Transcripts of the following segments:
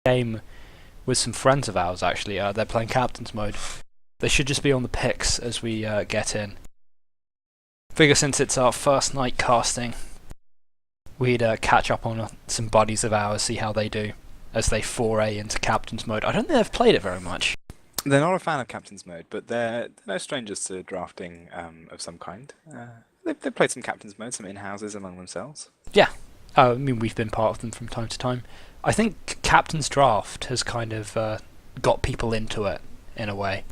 game with some friends of ours, actually. They're playing Captain's Mode. They should just be on the picks as we get in. Figure since it's our first night casting, we'd catch up on some buddies of ours, see how they do as they foray into Captain's Mode. I don't think they've played it very much. They're not a fan of Captain's Mode, but they're no strangers to drafting of some kind. They've played some Captain's Mode, some in-houses among themselves. Yeah. I mean, we've been part of them from time to time. I think Captain's Draft has kind of got people into it, in a way.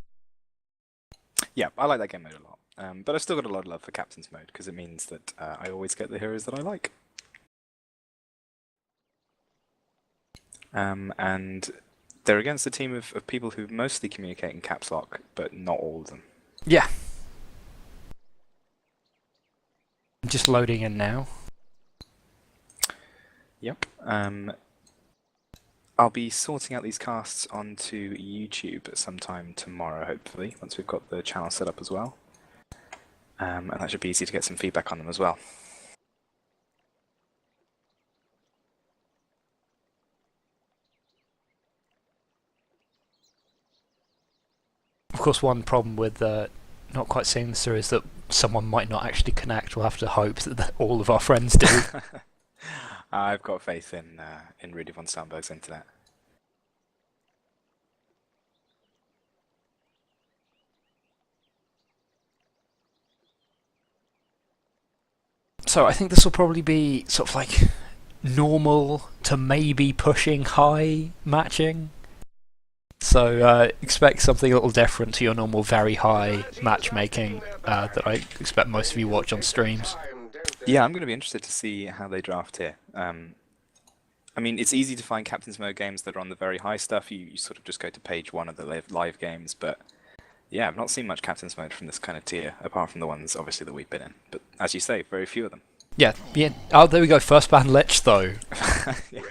Yeah, I like that game mode a lot. But I've still got a lot of love for Captain's Mode, because it means that I always get the heroes that I like. And they're against a team of people who mostly communicate in caps lock, but not all of them. Yeah. Just loading in now. Yep. I'll be sorting out these casts onto YouTube at some time tomorrow, hopefully, once we've got the channel set up as well. And that should be easy to get some feedback on them as well. Of course, one problem with not quite seeing this through is that someone might not actually connect. We'll have to hope that all of our friends do. I've got faith in Rudy von Sternberg's internet. So I think this will probably be sort of like normal to maybe pushing high matching. So expect something a little different to your normal very high matchmaking that I expect most of you watch on streams. Yeah, I'm going to be interested to see how they draft here. I mean, it's easy to find Captain's Mode games that are on the very high stuff. You sort of just go to page 1 of the live games, but yeah, I've not seen much Captain's Mode from this kind of tier, apart from the ones, obviously, that we've been in. But as you say, very few of them. Yeah. Oh, there we go. First ban Lich, though. Yeah.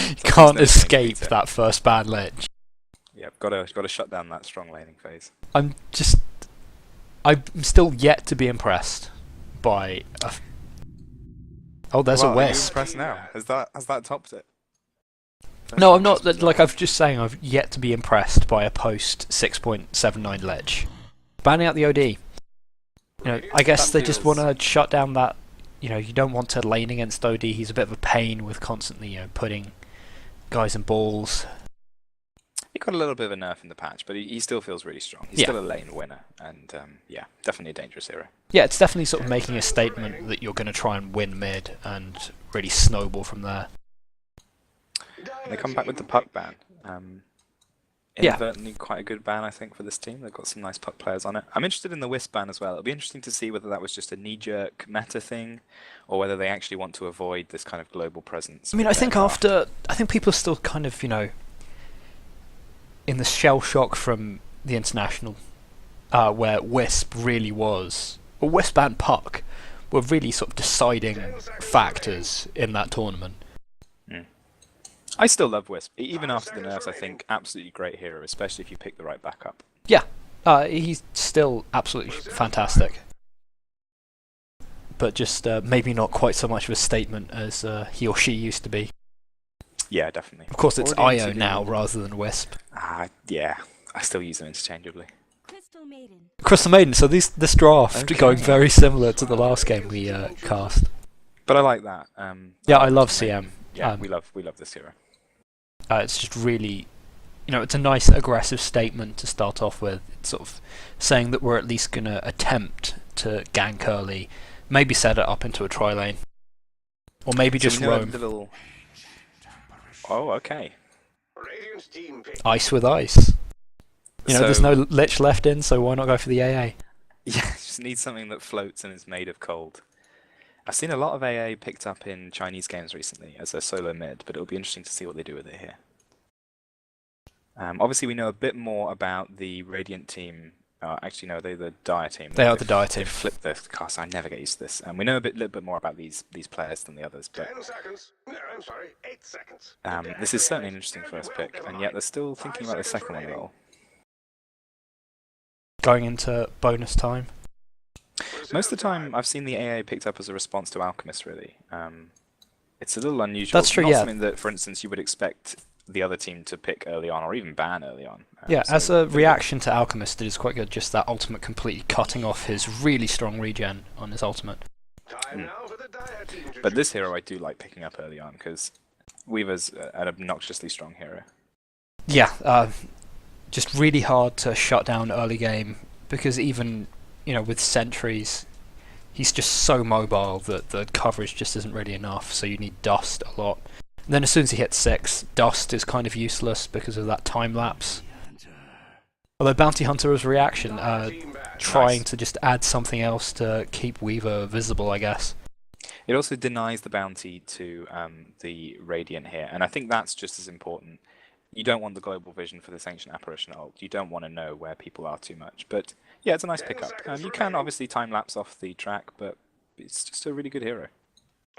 You can't escape that first ban Lich. Yeah, got to shut down that strong laning phase. I'm still yet to be impressed by. Oh, there's a Wisp. Are you impressed now? Has that topped it? No, I'm not. Like I'm just saying, I've yet to be impressed by a post 6.79 Lich. Banning out the OD. You know, I guess they just want to shut down that. You know, you don't want to lane against OD. He's a bit of a pain with constantly, putting guys in balls. He got a little bit of a nerf in the patch, but he still feels really strong. He's still a lane winner, and yeah, definitely a dangerous hero. Yeah, it's definitely sort of making a statement that you're going to try and win mid and really snowball from there. And they come back with the puck ban. Inadvertently quite a good ban, I think, for this team. They've got some nice puck players on it. I'm interested in the Wisp ban as well. It'll be interesting to see whether that was just a knee-jerk meta thing, or whether they actually want to avoid this kind of global presence. I mean, I think people are still kind of, in the shell shock from the international, where Wisp really was, or Wisp and Puck were really sort of deciding factors in that tournament. I still love Wisp. Even after the nerfs, I think absolutely great hero, especially if you pick the right backup. Yeah, he's still absolutely fantastic. But just maybe not quite so much of a statement as he or she used to be. Yeah, definitely. Of course, it's IO now rather than Wisp. Yeah, I still use them interchangeably. Crystal Maiden. So this draft going very similar to the last game we cast. But I like that. Yeah, I love CM. Yeah, we love this hero. It's just really, it's a nice aggressive statement to start off with. It's sort of saying that we're at least going to attempt to gank early, maybe set it up into a tri lane, or maybe just roam. Oh, okay. Ice with ice. There's no Lich left in, so why not go for the AA? Yeah, just need something that floats and is made of cold. I've seen a lot of AA picked up in Chinese games recently as a solo mid, but it'll be interesting to see what they do with it here. Obviously, we know a bit more about the Radiant team. Actually, no, they're the Dire team. They are the Dire team. They've flipped the cast. I never get used to this. We know little bit more about these players than the others. But 10 seconds. No, I'm sorry, 8 seconds. This is certainly an interesting first pick, and yet they're still thinking about the second one a little. Going into bonus time. Most of the time, I've seen the AA picked up as a response to Alchemist, really. It's a little unusual. That's true, Not yeah. something that, for instance, you would expect the other team to pick early on or even ban early on. Yeah, So as a reaction to Alchemist, it is quite good. Just that ultimate completely cutting off his really strong regen on his ultimate. Time now for the Dire team to But this hero I do like picking up early on because Weaver's an obnoxiously strong hero. Yeah, just really hard to shut down early game because even with sentries, he's just so mobile that the coverage just isn't really enough. So you need Dust a lot. And then as soon as he hits 6, Dust is kind of useless because of that time lapse. Although Bounty Hunter as a reaction, trying to just add something else to keep Weaver visible, I guess. It also denies the bounty to the Radiant here, and I think that's just as important. You don't want the global vision for this Ancient Apparition ult. You don't want to know where people are too much. But yeah, it's a nice pickup. You can obviously time lapse off the track, but it's just a really good hero.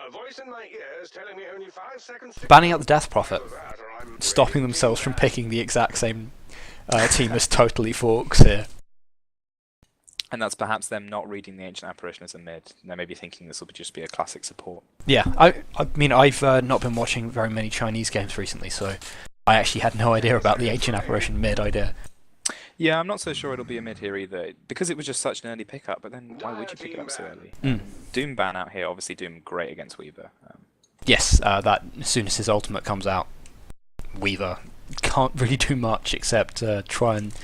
A voice in my ear is telling me only 5 seconds to Banning out the Death Prophet, go, that, or I'm stopping really themselves from bad. picking the exact same team as Totally Forks here. And that's perhaps them not reading the Ancient Apparition as a mid. They may be thinking this will just be a classic support. Yeah, I mean, I've not been watching very many Chinese games recently, so I actually had no idea about the Ancient Apparition mid idea. Yeah, I'm not so sure it'll be a mid here either, because it was just such an early pickup, but then why would you pick it up so early? Doom ban out here, obviously Doom great against Weaver. Yes, that as soon as his ultimate comes out, Weaver can't really do much except try and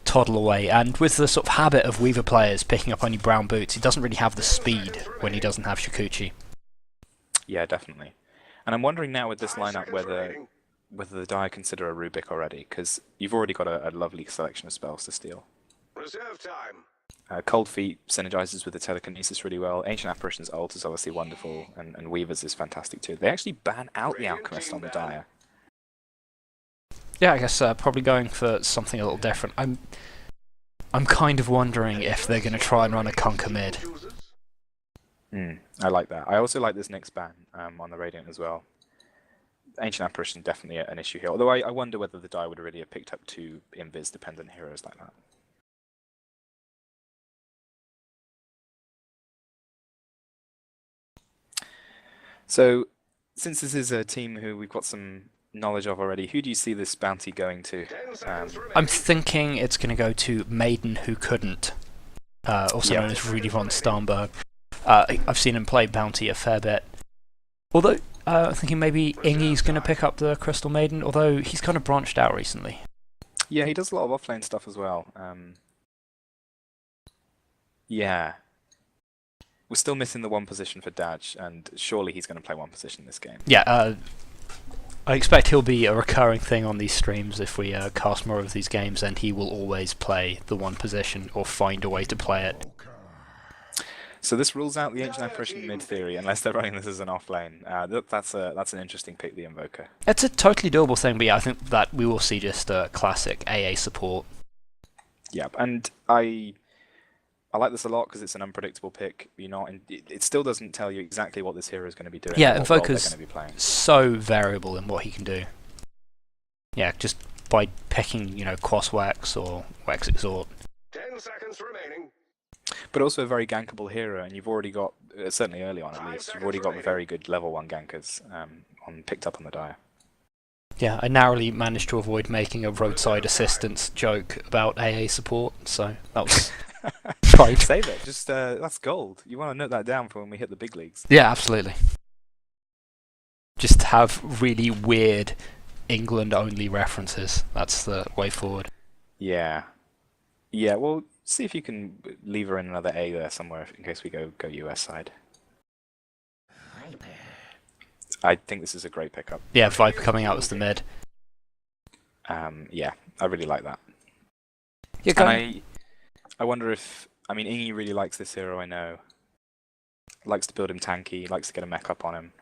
toddle away. And with the sort of habit of Weaver players picking up only brown boots, he doesn't really have the speed when he doesn't have Shikuchi. Yeah, definitely. And I'm wondering now with this 5 lineup seconds remaining. whether the Dire consider a Rubik already, because you've already got a lovely selection of spells to steal. Reserve time. Cold Feet synergizes with the Telekinesis really well. Ancient Apparition's ult is obviously wonderful, and Weaver's is fantastic too. They actually ban out the Alchemist on the Dire. Yeah, I guess probably going for something a little different. I'm kind of wondering if they're going to try and run a Conquer mid. I like that. I also like this next ban on the Radiant as well. Ancient Apparition definitely an issue here, although I wonder whether the Dire would really have picked up 2 invis-dependent heroes like that. So, since this is a team who we've got some knowledge of already, who do you see this bounty going to? 10 seconds remaining. I'm thinking it's going to go to Maiden Who Couldn't, also known as Rudy von Starnberg. I've seen him play bounty a fair bit. Although, I'm thinking maybe Ingi's going to pick up the Crystal Maiden, although he's kind of branched out recently. Yeah, he does a lot of offlane stuff as well. Yeah. We're still missing the 1 position for Daj, and surely he's going to play 1 position this game. Yeah, I expect he'll be a recurring thing on these streams if we cast more of these games, and he will always play the 1 position or find a way to play it. So this rules out the Ancient Apparition mid theory, unless they're running this as an offlane. That's an interesting pick, the Invoker. It's a totally doable thing, but yeah, I think that we will see just a classic AA support. Yeah, and I like this a lot because it's an unpredictable pick. It still doesn't tell you exactly what this hero is going to be doing. Yeah, or what role they're Invoker's going to be playing. so variable in what he can do. Yeah, just by picking, Quas Wex or Wex Exhort. 10 seconds remaining. But also a very gankable hero, and you've already got, certainly early on at 5 least, you've seconds already got remaining. very good level 1 gankers picked up on the Dire. Yeah, I narrowly managed to avoid making a roadside assistance joke about AA support, so that was right. Save it. Just that's gold. You want to note that down for when we hit the big leagues. Yeah, absolutely. Just have really weird England-only references. That's the way forward. Yeah. Yeah, well, see if you can lever in another A there somewhere in case we go US side. I think this is a great pickup. Yeah, Viper coming out as the mid. Yeah, I really like that. Yeah, And I wonder if... I mean, Ingi really likes this hero, I know. Likes to build him tanky, likes to get a mech up on him.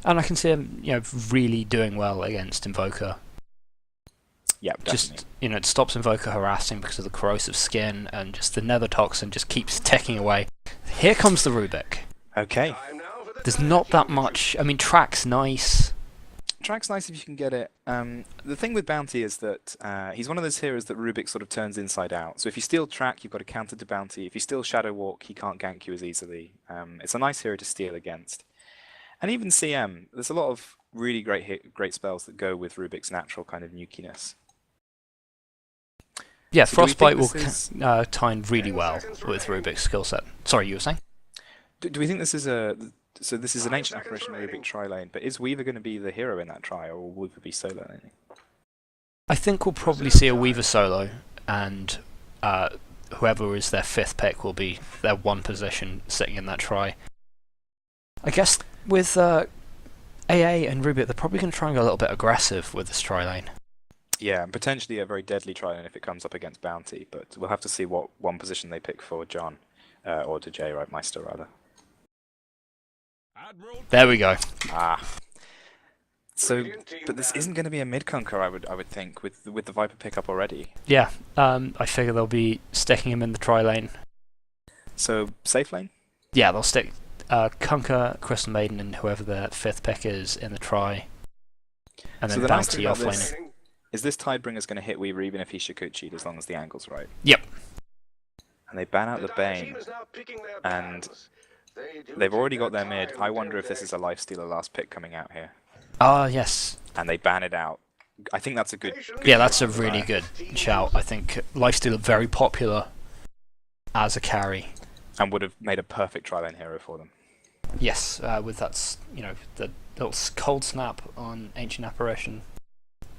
and I can see him, really doing well against Invoker. Yeah, definitely. Just, it stops Invoker harassing because of the corrosive skin, and just the Nether Toxin just keeps ticking away. Here comes the Rubik. Okay. Time now for the There's not that much. I mean, track's nice. Track's nice if you can get it. The thing with Bounty is that he's one of those heroes that Rubik sort of turns inside out. So if you steal Track, you've got a counter to Bounty. If you steal Shadow Walk, he can't gank you as easily. It's a nice hero to steal against. And even CM, there's a lot of really great spells that go with Rubik's natural kind of nukiness. Yeah, So do we think Frostbite will this is- tie in really well with Rubik's skill set. Sorry, you were saying? Do we think this is this is an 5 ancient seconds apparition remaining. Rubik tri-lane, but is Weaver going to be the hero in that tri, or will Weaver be solo laning? I think we'll probably see a Weaver solo, and whoever is their 5th pick will be their 1 position sitting in that try. I guess with AA and Rubik, they're probably going to try and go a little bit aggressive with this tri lane. Yeah, and potentially a very deadly tri-lane if it comes up against Bounty, but we'll have to see what 1 position they pick for John, or DJ, right, Meister rather. There we go. So, but this isn't going to be a mid conquer, I would think, with the Viper pickup already. Yeah, I figure they'll be sticking him in the tri lane. So, safe lane? Yeah, they'll stick Kunkka, Crystal Maiden, and whoever their 5th pick is in the tri. And then So the nice Bounty thing about offlaning. this is this Tidebringer's going to hit Weaver even if he's Shikuchi'd, as long as the angle's right. Yep. And they ban out the Bane, and they've already got their mid. I wonder if this is a Lifestealer last pick coming out here. Ah, yes. And they ban it out. I think that's a good... Yeah, that's a really good shout. I think Lifesteal are very popular as a carry. And would have made a perfect tri-lane hero for them. Yes, with that, the little cold snap on Ancient Apparition,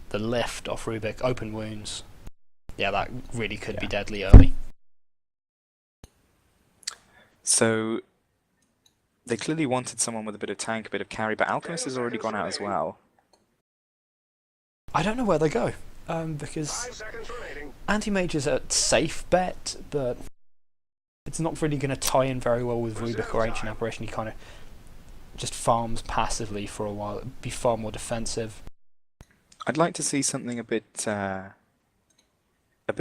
the lift off Rubik, open wounds. Yeah, that really could be deadly early. So they clearly wanted someone with a bit of tank, a bit of carry, but Alchemist has already gone out as well. I don't know where they go, because 5 seconds remaining. Anti-Mage is a safe bet, but it's not really going to tie in very well with Rubik or Ancient Apparition. He kind of just farms passively for a while. It'd be far more defensive. I'd like to see something a bit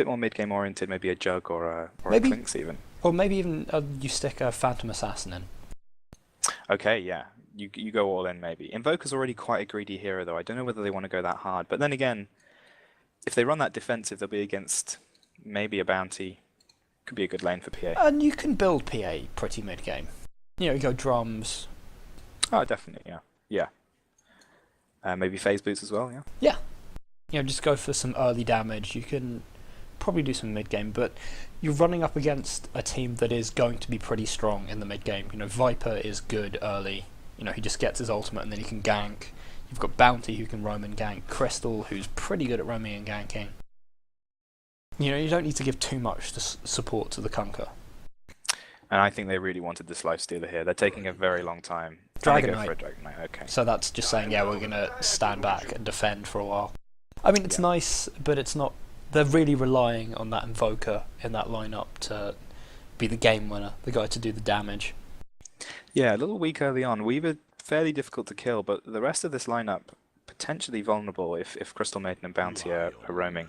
more mid-game oriented, maybe a Jug or a Maybe- Clinks even. Or maybe even you stick a Phantom Assassin in. Okay, yeah. You go all in, maybe. Invoker's already quite a greedy hero, though. I don't know whether they want to go that hard. But then again, if they run that defensive, they'll be against maybe a Bounty. Could be a good lane for PA. And you can build PA pretty mid-game. You go drums. Oh, definitely, yeah. Maybe phase boots as well, yeah. Just go for some early damage. You can probably do some mid-game, but you're running up against a team that is going to be pretty strong in the mid-game. Viper is good early. He just gets his ultimate and then he can gank. You've got Bounty who can roam and gank. Crystal, who's pretty good at roaming and ganking. You don't need to give too much support to the Kunkka. And I think they really wanted this Lifestealer here. They're taking a very long time. Dragon They go Knight. for a Dragon Knight, okay. So that's just saying, yeah, we're going to stand back and defend for a while. I mean, it's nice, but it's not... They're really relying on that Invoker in that lineup to be the game winner, the guy to do the damage. Yeah, a little weak early on. Weaver, fairly difficult to kill, but the rest of this lineup, potentially vulnerable if Crystal Maiden and Bounty are roaming.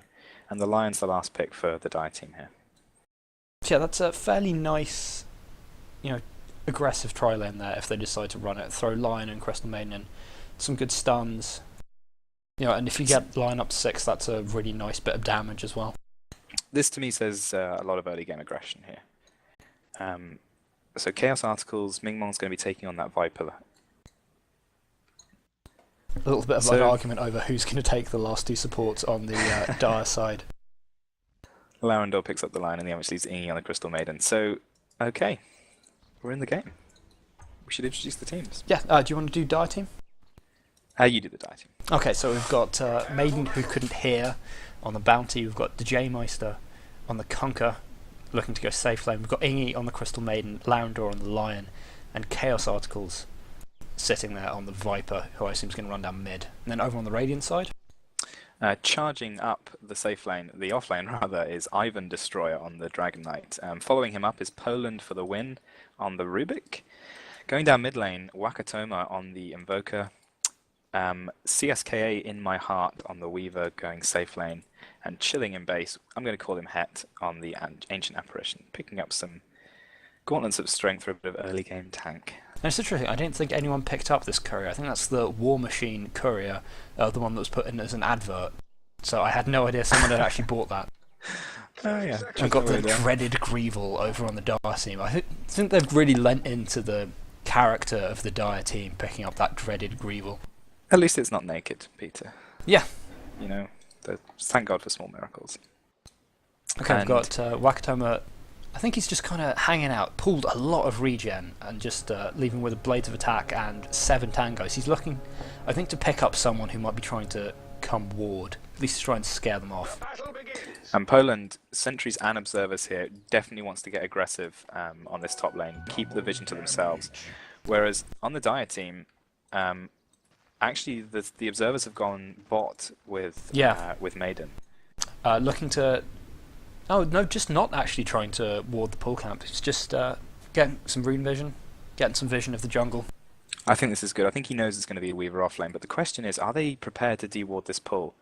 And the Lion's the last pick for the Dire team here. So yeah, that's a fairly nice, aggressive tri lane there if they decide to run it. Throw Lion and Crystal Maiden in. Some good stuns. And if you get Lion up to 6, that's a really nice bit of damage as well. This to me says a lot of early game aggression here. So Chaos Articles, Mingmong's going to be taking on that Viper. A little bit of an argument over who's going to take the last 2 supports on the Dire side. Larendor picks up the Lion and the Ambush leaves Ingi on the Crystal Maiden. So, okay, we're in the game. We should introduce the teams. Yeah, do you want to do Dire team? You do the Dire team. Okay, so we've got Maiden who couldn't hear on the Bounty. We've got DJ Meister on the Kunkka, looking to go safe lane. We've got Ingi on the Crystal Maiden, Larendor on the Lion, and Chaos Articles sitting there on the Viper, who I assume is going to run down mid. And then over on the Radiant side? Charging up the safe lane, the off lane rather, is Ivan Destroyer on the Dragon Knight. Following him up is Poland for the win on the Rubik. Going down mid lane, Wakatoma on the Invoker. CSKA in my heart on the Weaver going safe lane, and chilling in base, I'm going to call him Het on the Ancient Apparition, picking up some gauntlets of strength for a bit of early game tank. And it's interesting, I didn't think anyone picked up this courier. I think that's the War Machine courier, the one that was put in as an advert. So I had no idea someone had actually bought that. Oh yeah, And got the dreaded Greevil over on the Dire team. I think they've really lent into the character of the Dire team, picking up that dreaded Greevil. At least it's not naked, Peter. Yeah. You know, thank God for small miracles. Okay, And we've got Wakatoma. I think he's just kind of hanging out, pulled a lot of regen, and just leaving with a Blades of Attack and 7 tangos. He's looking, I think, to pick up someone who might be trying to come ward, at least to try and scare them off. And Poland, sentries and observers here, definitely wants to get aggressive on this top lane, keep the vision to themselves. Whereas on the Dire team, actually the observers have gone bot with Maiden. Looking to... Oh, no, just not actually trying to ward the pull camp. It's just getting some rune vision, getting some vision of the jungle. I think this is good. I think he knows it's going to be a Weaver off lane, but the question is, are they prepared to deward this pull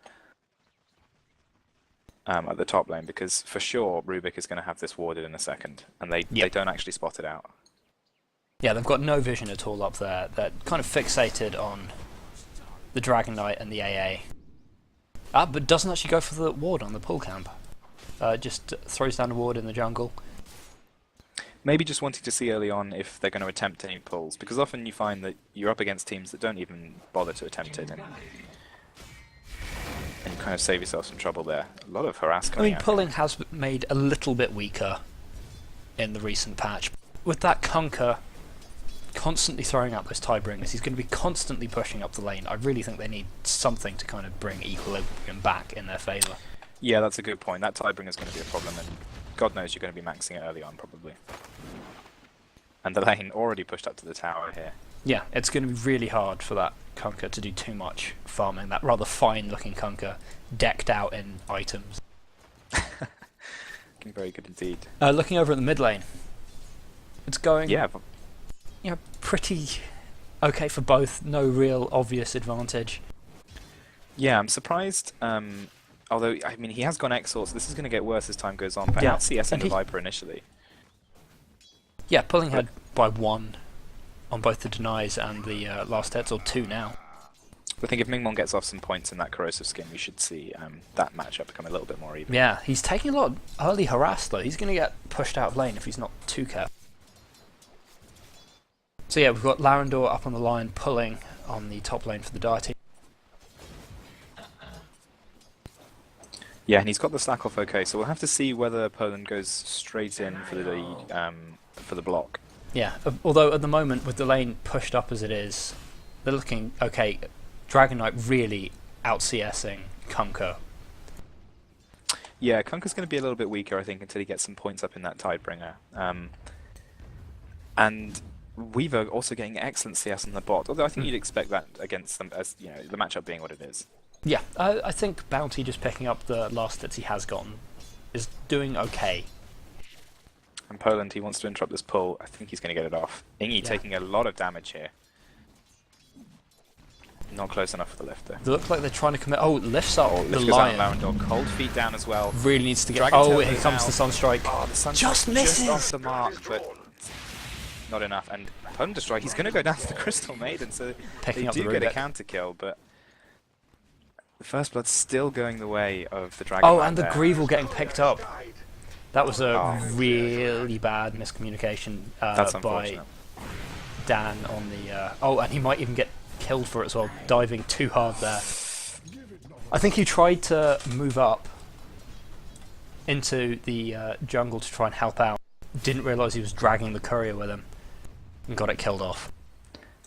at the top lane? Because for sure, Rubik is going to have this warded in a second, and they don't actually spot it out. Yeah, they've got no vision at all up there. They're kind of fixated on the Dragon Knight and the AA. But doesn't actually go for the ward on the pull camp. Just throws down a ward in the jungle. Maybe just wanting to see early on if they're going to attempt any pulls, because often you find that you're up against teams that don't even bother to attempt it, and you kind of save yourself some trouble there. A lot of harass coming out. Pulling has made a little bit weaker in the recent patch. With that Kunkka constantly throwing out those Tidebringers, he's going to be constantly pushing up the lane. I really think they need something to kind of bring equilibrium back in their favour. Yeah, that's a good point. That Tidebringer is going to be a problem, and God knows you're going to be maxing it early on, probably. And the lane already pushed up to the tower here. Yeah, it's going to be really hard for that Kunkka to do too much farming. That rather fine-looking Kunkka, decked out in items. Looking very good indeed. Looking over at the mid lane, it's going pretty okay for both. No real obvious advantage. Yeah, I'm surprised. Although, I mean, he has gone Exort, so this is going to get worse as time goes on. Perhaps CS in the Viper initially. Yeah, pulling ahead by 1 on both the denies and the last hits, or 2 now. I think if Mingmon gets off some points in that corrosive skin, we should see that matchup become a little bit more even. Yeah, he's taking a lot of early harass though. He's going to get pushed out of lane if he's not too careful. So yeah, we've got Larendor up on the line, pulling on the top lane for the Dire team. Yeah, and he's got the slack off okay, so we'll have to see whether Poland goes straight in for the block. Yeah, although at the moment, with the lane pushed up as it is, they're looking okay. Dragon Knight really out-CSing Kunkka. Yeah, Kunkka's going to be a little bit weaker, I think, until he gets some points up in that Tidebringer. And Weaver also getting excellent CS on the bot, although I think you'd expect that against them, as you know, the matchup being what it is. Yeah, I think Bounty just picking up the last hits he has gotten is doing okay. And Poland, he wants to interrupt this pull. I think he's going to get it off. Ingi taking a lot of damage here. Not close enough for the lift there. They look like they're trying to commit. Oh, lifts up the lift lion. Out Larendor. Cold feet down as well. Really needs to get. Dragon Oh, Tail here comes out. the Sunstrike. Oh, the Sunstrike Just misses. just off the mark, but not enough. And Poland to strike. He's going to go down to the Crystal Maiden, so Picking they up do the get a Rubik. counter kill, but the First Blood's still going the way of the Dragon. Oh, Knight and the there. Greevil getting picked up. That was a really bad miscommunication That's by unfortunate. Dan on the... oh, and he might even get killed for it as well, diving too hard there. I think he tried to move up into the jungle to try and help out. Didn't realise he was dragging the courier with him and got it killed off.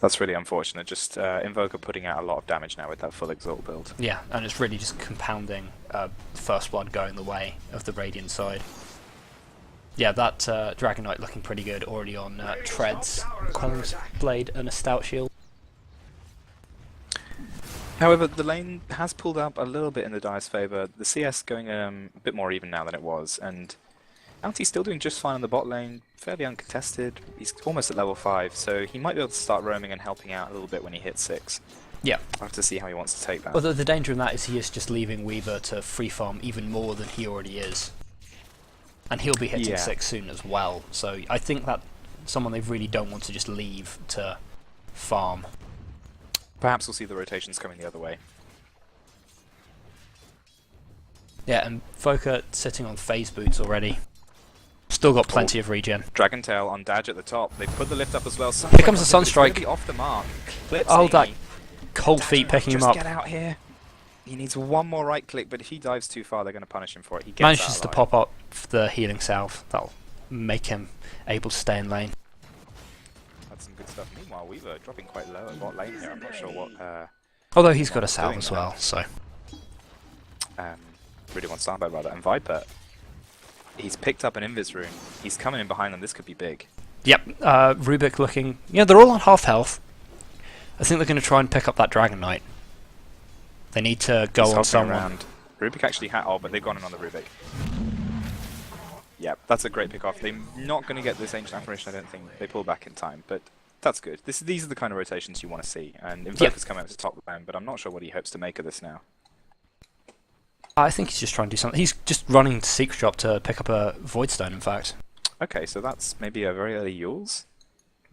That's really unfortunate. Just Invoker putting out a lot of damage now with that full Exalt build. Yeah, and it's really just compounding First Blood going the way of the Radiant side. Yeah, that Dragon Knight looking pretty good, already on Treads, Quelling's Blade and a Stout Shield. However, the lane has pulled up a little bit in the Dire's favour. The CS going a bit more even now than it was, and Bounty's still doing just fine on the bot lane, fairly uncontested. He's almost at level 5, so he might be able to start roaming and helping out a little bit when he hits 6. Yeah. I'll have to see how he wants to take that. Although the danger in that is he is just leaving Weaver to free farm even more than he already is. And he'll be hitting 6 soon as well, so I think that someone they really don't want to just leave to farm. Perhaps we'll see the rotations coming the other way. Yeah, and Foka sitting on phase boots already. Still got plenty of regen. Dragon Tail on Daj at the top. They put the lift up as well. Here comes the Sunstrike. Be off the mark. Clips Oh, that Ingi. Cold feet picking him up. Just get out here. He needs one more right click, but if he dives too far, they're going to punish him for it. He gets Manages out to alive. pop up the healing salve. That'll make him able to stay in lane. That's some good stuff. Meanwhile, Weaver dropping quite low at bot lane here. I'm not sure what... Although he's got a Doing salve as that. well, so... really wants Starbow rather. And Viper, he's picked up an Invis rune. He's coming in behind them. This could be big. Yep, Rubik looking... Yeah, they're all on half health. I think they're going to try and pick up that Dragon Knight. They need to go He's on hopping someone. around. Rubik actually had... Oh, but they've gone in on the Rubik. Yep, that's a great pick off. They're not going to get this Ancient Apparition, I don't think. They pull back in time, but that's good. These are the kind of rotations you want to see. And Invoker's coming up to top lane, but I'm not sure what he hopes to make of this now. I think he's just trying to do something. He's just running to Secret Drop to pick up a Void Stone, in fact. Okay, so that's maybe a very early Yules?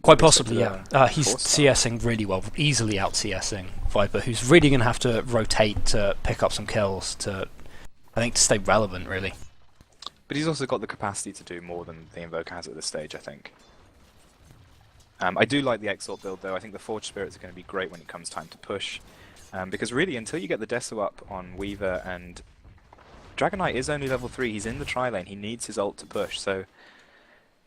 Quite possibly, Maybe yeah. it's He's a force start. CSing really well, easily out CSing Viper, who's really going to have to rotate to pick up some kills to, I think, to stay relevant, really. But he's also got the capacity to do more than the Invoker has at this stage, I think. I do like the Exalt build, though. I think the Forge Spirits are going to be great when it comes time to push. Because really, until you get the Desu up on Weaver and... Dragon Knight is only level 3, he's in the tri-lane, he needs his ult to push, so...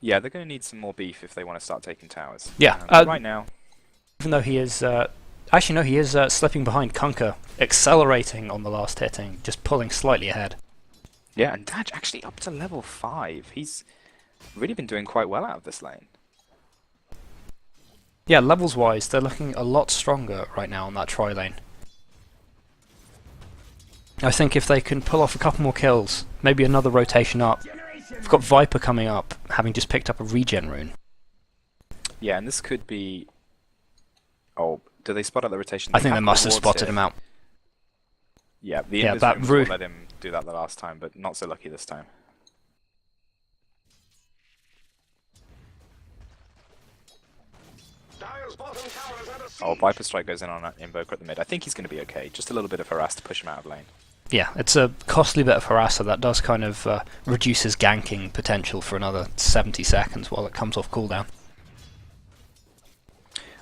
Yeah, they're going to need some more beef if they want to start taking towers. Yeah, right now... Even though he is... actually, no, he is slipping behind Kunkka, accelerating on the last hitting, just pulling slightly ahead. Yeah, and Daj actually up to level 5. He's really been doing quite well out of this lane. Yeah, levels-wise, they're looking a lot stronger right now on that tri-lane. I think if they can pull off a couple more kills, maybe another rotation up. We've got Viper coming up, having just picked up a regen rune. Yeah, and this could be... Oh, do they spot out the rotation? I think they have must have rewards spotted here. him out. Yeah, the Yeah, Invis that runes Ru- will let him do that the last time, but not so lucky this time. Dire's bottom tower is under siege. Oh, Viper Strike goes in on an Invoker at the mid. I think he's going to be okay. Just a little bit of harass to push him out of lane. Yeah, it's a costly bit of harasser that does kind of reduce his ganking potential for another 70 seconds while it comes off cooldown.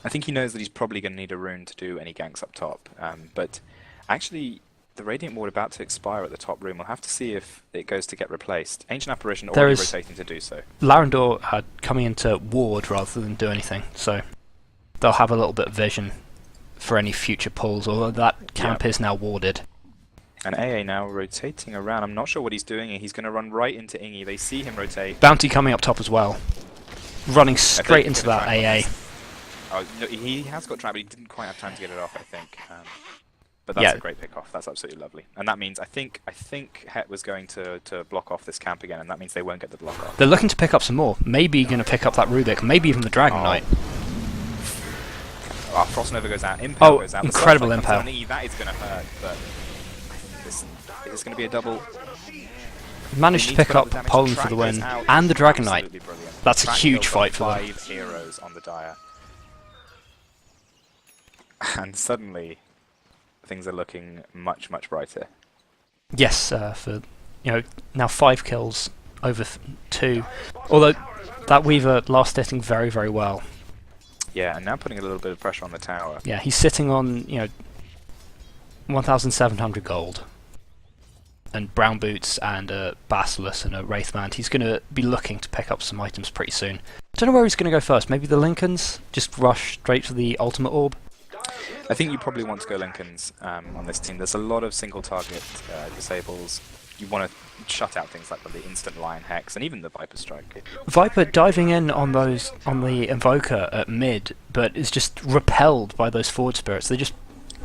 I think he knows that he's probably going to need a rune to do any ganks up top. But actually, the Radiant Ward about to expire at the top rune. We'll have to see if it goes to get replaced. Ancient Apparition There already is- rotating to do so. Larendor coming into ward rather than do anything, so they'll have a little bit of vision for any future pulls, although that camp is now warded. And AA now rotating around. I'm not sure what he's doing. He's going to run right into Ingi. They see him rotate. Bounty coming up top as well. Running I think straight he's into gonna that try and AA. run this. Oh, no, he has got trap, but he didn't quite have time to get it off, I think. But that's Yeah. a great pick off. That's absolutely lovely. And that means I think Het was going to block off this camp again, and that means they won't get the block off. They're looking to pick up some more. Maybe going to pick up that Rubik, maybe even the Dragon Oh. Knight. Frost Nova goes out. Impale Oh, goes out. The incredible Sunlight comes Impale. on Ingi. That is going to hurt, but this is going to be a double. Managed They to need pick put up the damage. Poland Track for the goes win, out. and the Dragon Knight. Absolutely brilliant. That's a Track huge kills fight for them. 5 heroes on the Dire. And suddenly, things are looking much, much brighter. Yes, for now 5 kills over 2. Although that Weaver last hitting very, very well. Yeah, and now putting a little bit of pressure on the tower. Yeah, he's sitting on 1,700 gold, and brown boots and a Basilisk and a Wraithband. He's going to be looking to pick up some items pretty soon. Don't know where he's going to go first. Maybe the Lincolns? Just rush straight for the ultimate orb. I think you probably want to go Lincolns on this team. There's a lot of single target disables. You want to shut out things like the instant Lion Hex and even the Viper Strike. Viper diving in on the Invoker at mid, but is just repelled by those Forge Spirits. They just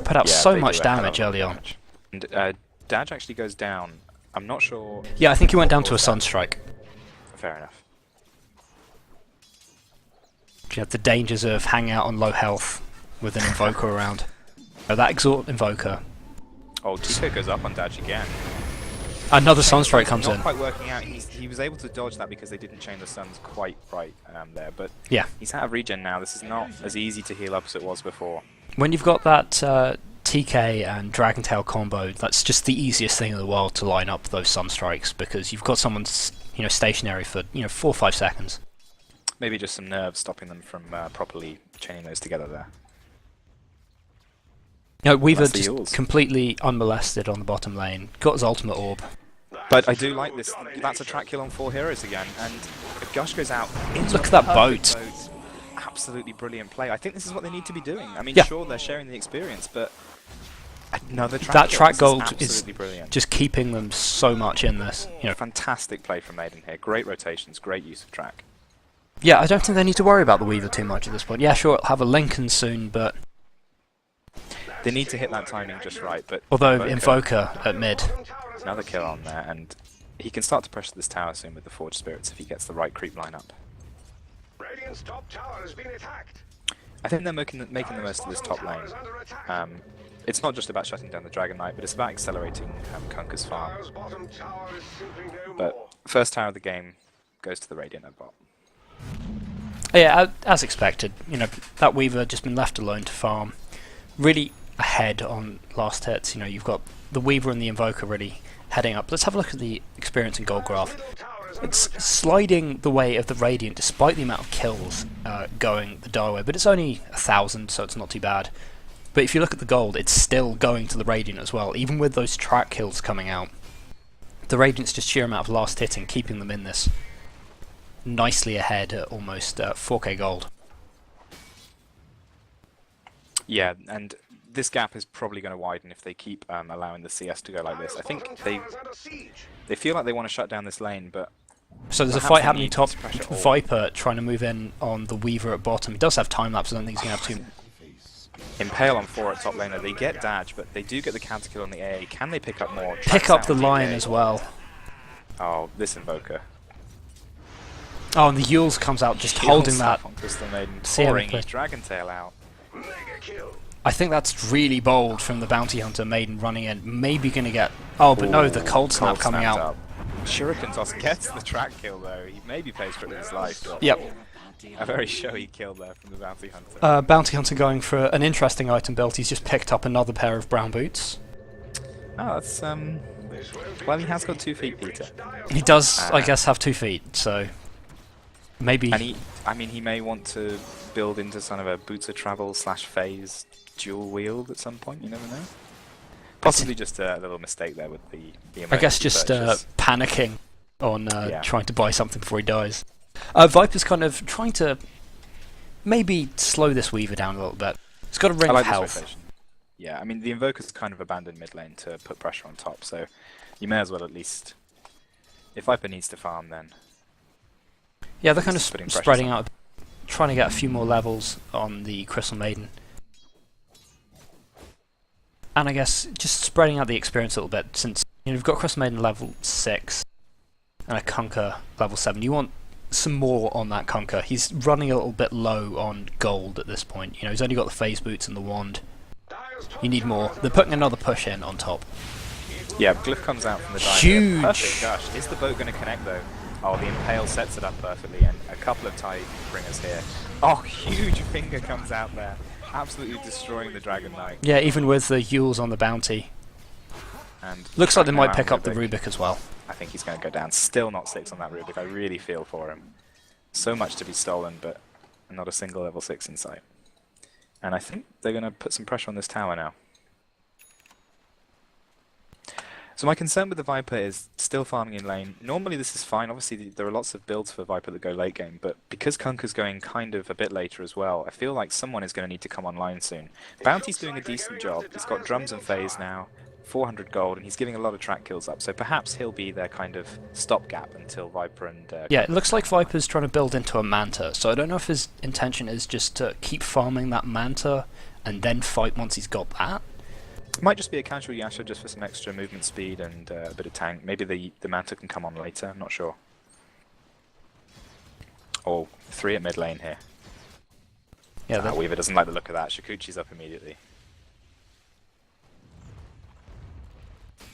put out Yeah, so they much do a hell of damage a lot early of on. damage. And Daj actually goes down. I'm not sure. Yeah, I think he went down what to a caused that. Sunstrike. Fair enough. You have the dangers of hanging out on low health with an Invoker around. Oh, that Exalt Invoker. Oh, Tico goes up on Daj again. Another Sunstrike comes Not in. quite working out. He was able to dodge that because they didn't chain the stuns quite right there. But Yeah. he's out of regen now. This is not as easy to heal up as it was before. When you've got that TK and Dragon Tail combo, that's just the easiest thing in the world to line up those Sunstrikes, because you've got someone stationary for 4 or 5 seconds. Maybe just some nerves stopping them from properly chaining those together there. You know, Weaver That's the just Yules. completely unmolested on the bottom lane. Got his ultimate orb. But I do like this. That's a track kill on 4 heroes again, and if Gush goes out, into Look a at that perfect boat. Absolutely brilliant play. I think this is what they need to be doing. I mean, Yeah. sure, they're sharing the experience, but another track That kill. track This gold is is absolutely brilliant. just keeping them so much in this. You know, Fantastic play from Maiden here. Great rotations, great use of track. yeah, I don't think they need to worry about the Weaver too much at this point. Yeah, sure, it'll have a Lincoln soon, but They need to hit that timing just right. But although Invoker at mid. another kill on there, and he can start to pressure this tower soon with the Forge Spirits if he gets the right creep lineup. Radiant's top tower has been attacked. I think they're making the most of this top lane. It's not just about shutting down the Dragon Knight, but it's about accelerating Kunkka's farm. Dire's bottom tower is simply no But more. first tower of the game goes to the Radiant at bot. Yeah, as expected. You know, that Weaver just been left alone to farm. Really ahead on last hits. You know, you've got the Weaver and the Invoker really heading up. Let's have a look at the experience in Gold Graph. Middle tower is under It's attack. sliding the way of the Radiant despite the amount of kills going the Dire way, but it's only 1,000, so it's not too bad. But if you look at the gold, it's still going to the Radiant as well, even with those track kills coming out. The Radiant's just sheer amount of last hitting, keeping them in this nicely ahead at almost 4k gold. Yeah, and this gap is probably going to widen if they keep allowing the CS to go like this. I think Bottom they tower is under siege. feel like they want to shut down this lane, but So there's a Perhaps fight they happening need top. to pressure all. Viper trying to move in on the Weaver at bottom. He does have time lapse. I don't think he's going to have too. Impale on 4 at top laner. They get Dodge, but they do get the counter kill on the AA. Can they pick up more? Pick Tracks up out the DK. line as well. Oh, this Invoker. Oh, and the Yules comes out just holding that. On Crystal Maiden, See him pouring play. his Dragon Tail out. Mega kill. I think that's really bold from the Bounty Hunter Maiden running in. Maybe going to get... Oh, but no, the Cold Snap coming snapped out. up. Shuriken Toss gets the track kill though. He maybe plays for his life. But Yep. a very showy kill there from the Bounty Hunter. Bounty Hunter going for an interesting item build. He's just picked up another pair of brown boots. Oh, that's well, he has got 2 feet, Peter. He does, I guess, have 2 feet, so... Maybe... And he may want to build into sort of a boots of travel / phase dual wield at some point. You never know. Possibly just a little mistake there with the I guess emergency just purchase. panicking on Yeah. trying to buy something before he dies. Viper's kind of trying to maybe slow this Weaver down a little bit. He's got a ring I like of this health. rotation. Yeah, I mean the Invoker's kind of abandoned mid lane to put pressure on top, so you may as well at least. If Viper needs to farm, then Yeah, they're kind of Just putting pressure spreading on. out, trying to get a few more levels on the Crystal Maiden. And I guess just spreading out the experience a little bit, since you've got Crystal Maiden level 6 and a Kunkka level 7. You want some more on that Kunkka. He's running a little bit low on gold at this point. You know, he's only got the phase boots and the wand. Dire's top You need more. They're putting another push in on top. yeah, Glyph comes out from the dive. Huge. Perfect gush. Is the boat going to connect though? Oh, the Impale sets it up perfectly, and a couple of tie bringers here. Oh, huge finger comes out there, absolutely destroying the Dragon Knight. Yeah, even with the Yules on the bounty. And Looks like they Dragon might Knight pick on up the Rubik as well. I think he's going to go down. Still not 6 on that Rubik. I really feel for him. So much to be stolen, but not a single level 6 in sight. And I think they're going to put some pressure on this tower now. So my concern with the Viper is still farming in lane. Normally this is fine. Obviously there are lots of builds for Viper that go late game, but because Kunkka's going kind of a bit later as well, I feel like someone is going to need to come online soon. Bounty's doing a decent job. He's got drums and phase now, 400 gold, and he's giving a lot of track kills up. So perhaps he'll be their kind of stopgap until Viper and Yeah, it looks like Viper's trying to build into a Manta, so I don't know if his intention is just to keep farming that Manta and then fight once he's got that. It might just be a casual Yasha just for some extra movement speed and a bit of tank. Maybe the Manta can come on later, I'm not sure. Or 3 at mid lane here. Yeah, that- Weaver doesn't like the look of that. Shikuchi's up immediately.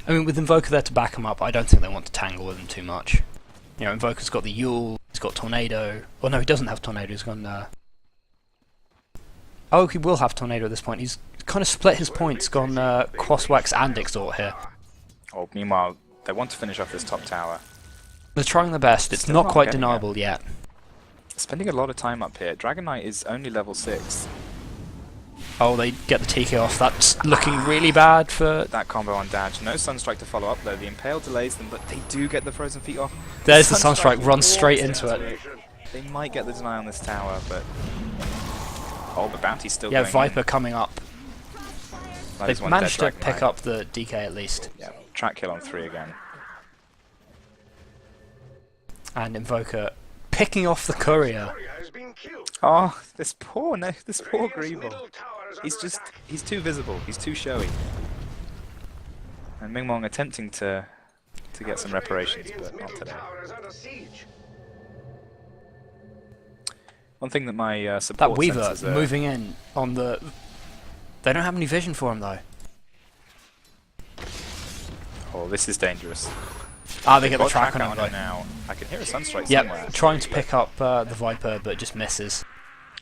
I mean, with Invoker there to back him up, I don't think they want to tangle with him too much. You know, Invoker's got the Yule, he's got Tornado. Oh no, he doesn't have Tornado, he's gone... Oh, he will have Tornado at this point. He's kind of split his points, gone Crosswax and Exort here. Oh, meanwhile, they want to finish off this top tower. They're trying their best, it's Still not not quite getting deniable yet. Spending a lot of time up here. Dragon Knight is only level 6. Oh, they get the TK off. That's looking really bad for... That combo on Daj. No Sunstrike to follow up though. The Impale delays them, but they do get the Frozen Feet off. There's the Sunstrike, runs straight into it. They might get the deny on this tower, but... Oh, the bounty's still Yeah, going Viper in. coming up. That They've is one managed dead to Dragon pick Knight. up the DK at least. Yeah, track kill on 3 again. And Invoker picking off the Courier. Oh, this poor Greeble. He's too visible. He's too showy. And Mingmong attempting to get some reparations, but not today. One thing that my support That Weaver senses are- moving in on the... They don't have any vision for him though. Oh, this is dangerous. Ah, they get the Got track on out him though. now. I can hear a Sunstrike somewhere. Yep, trying to pick up the Viper, but just misses.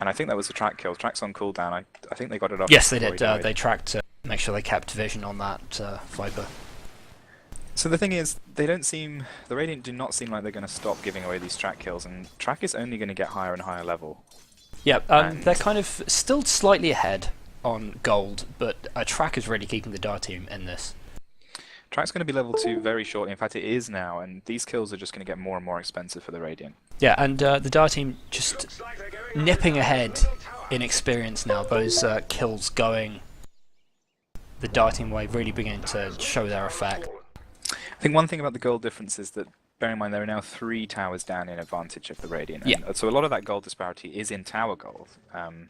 And I think that was a track kill. Track's on cooldown. I think they got it off. Yes, they before did. he died. They tracked to make sure they kept vision on that Viper. So the thing is, they don't seem... The Radiant do not seem like they're going to stop giving away these track kills, and track is only going to get higher and higher level. Yep, And- they're kind of still slightly ahead on gold, but track is really keeping the Dar team in this. Track's going to be level 2 very shortly. In fact, it is now, and these kills are just going to get more and more expensive for the Radiant. Yeah, and the Dar team just nipping ahead in experience now. Those kills going the Dar team way, really beginning to show their effect. I think one thing about the gold difference is that, bear in mind, there are now 3 towers down in advantage of the Radiant. Yeah. And so a lot of that gold disparity is in tower gold. And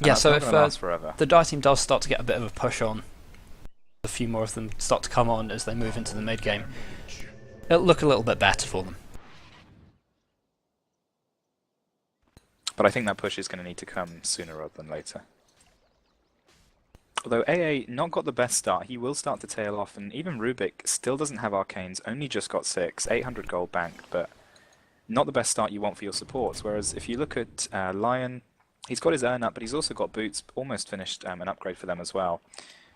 Yeah, that's so not if gonna last forever. the Dar team does start to get a bit of a push on, a few more of them start to come on as they move into the mid game, it'll look a little bit better for them. But I think that push is going to need to come sooner rather than later. Although AA not got the best start, he will start to tail off, and even Rubik still doesn't have arcanes, only just got 6, 800 gold banked, but not the best start you want for your supports. Whereas if you look at Lion, he's got his urn up, but he's also got boots, almost finished an upgrade for them as well.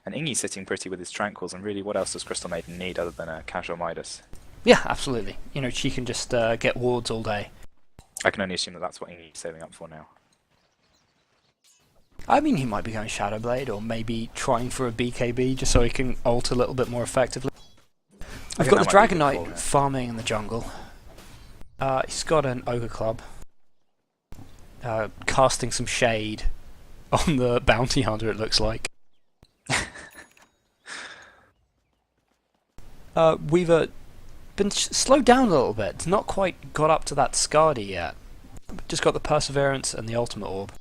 And Ingi's sitting pretty with his Tranquils, and really what else does Crystal Maiden need other than a casual Midas? Yeah, absolutely. You know, she can just get wards all day. I can only assume that that's what Ingi's saving up for now. I mean, he might be going Shadow Blade, or maybe trying for a BKB just so he can ult a little bit more effectively. We've got the Dragon Knight farming in the jungle. He's got an Ogre Club. Casting some shade on the Bounty Hunter, it looks like. We've been slowed down a little bit. Not quite got up to that Skadi yet. Just got the Perseverance and the Ultimate Orb.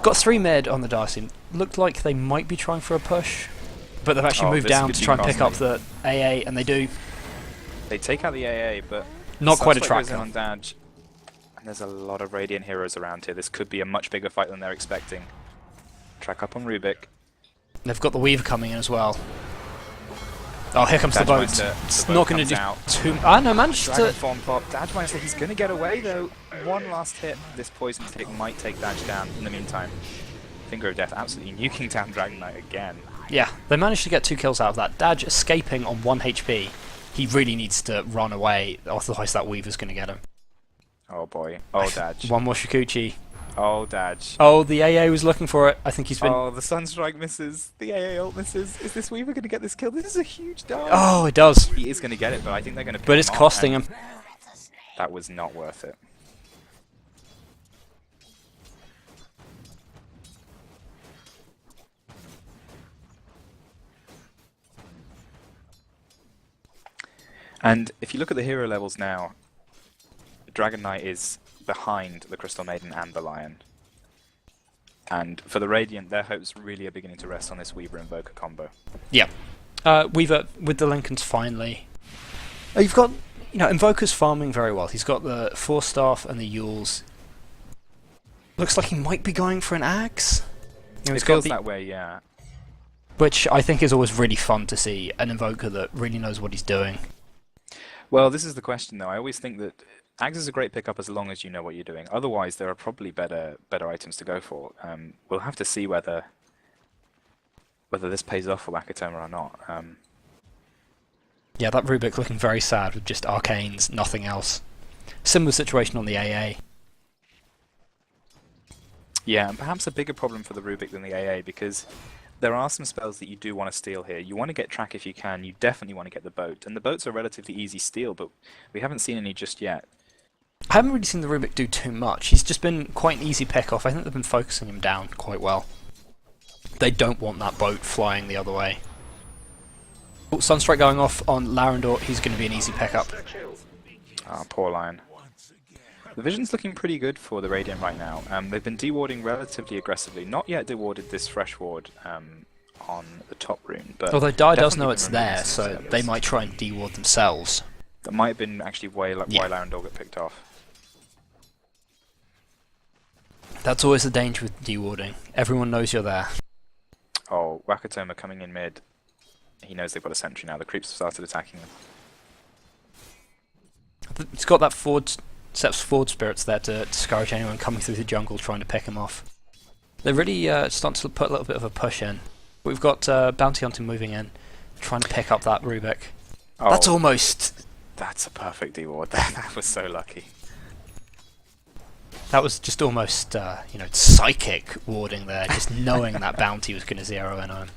Got 3 mid on the Dar team. Looked like they might be trying for a push, but they've actually moved down to try and pick up the AA, and they do. They take out the AA, but Not quite a Sunstrike track goes in kill. on Daj. And there's a lot of Radiant heroes around here. This could be a much bigger fight than they're expecting. Track up on Rubik. They've got the Weaver coming in as well. Oh, here comes the Daj boat. Meister, It's the not boat going to comes do out. too. Ah, no, managed Dragon to. Form pop. Daj Meister, he's going to get away though. One last hit. This poison tick might take Daj down. In the meantime, Finger of Death absolutely nuking down Dragon Knight again. Yeah, they managed to get 2 kills out of that. Daj escaping on 1 HP. He really needs to run away, otherwise that Weaver's going to get him. Oh boy. Oh, Daj. One more Shikuchi. Oh, Daj. Oh, the AA was looking for it. I think he's been. Oh, the Sunstrike misses. The AA ult misses. Is this Weaver going to get this kill? This is a huge dog. Oh, it does. He is going to get it, but I think they're going to. But it's costing him. That was not worth it. And if you look at the hero levels now, Dragon Knight is behind the Crystal Maiden and the Lion. And for the Radiant, their hopes really are beginning to rest on this Weaver Invoker combo. Yeah. Weaver with the Lincolns finally. You've got, you know, Invoker's farming very well. He's got the Force Staff and the Yules. Looks like he might be going for an axe. You know, It he's got feels the, that way, yeah. which I think is always really fun to see. An Invoker that really knows what he's doing. Well, this is the question, though. I always think that Axe is a great pickup as long as you know what you're doing. Otherwise, there are probably better items to go for. We'll have to see whether this pays off for Wakatoma or not. Yeah, that Rubik looking very sad with just arcanes, nothing else. Similar situation on the AA. Yeah, and perhaps a bigger problem for the Rubik than the AA, because there are some spells that you do want to steal here. You want to get track if you can. You definitely want to get the boat, and the boats are relatively easy steal, but we haven't seen any just yet. I haven't really seen the Rubik do too much. He's just been quite an easy pick-off. I think they've been focusing him down quite well. They don't want that boat flying the other way. Oh, Sunstrike going off on Larendor. He's going to be an easy pick-up. Ah, poor Lion. The vision's looking pretty good for the Radiant right now. They've been dewarding relatively aggressively. Not yet dewarded this fresh ward on the top rune, but although Dire does definitely know been it's removing there, some so sailors. they might try and deward themselves. That might have been actually why Yeah. Larendor got picked off. That's always the danger with dewarding. Everyone knows you're there. Oh, Wakatoma coming in mid. He knows they've got a sentry now. The creeps have started attacking them. It's got that steps forward spirits there to discourage anyone coming through the jungle trying to pick him off. They're really starting to put a little bit of a push in. We've got Bounty Hunter moving in, trying to pick up that Rubik. Oh, That's almost... That's a perfect deward. That was so lucky. That was just almost, psychic warding there, just knowing that Bounty was going to zero in on him.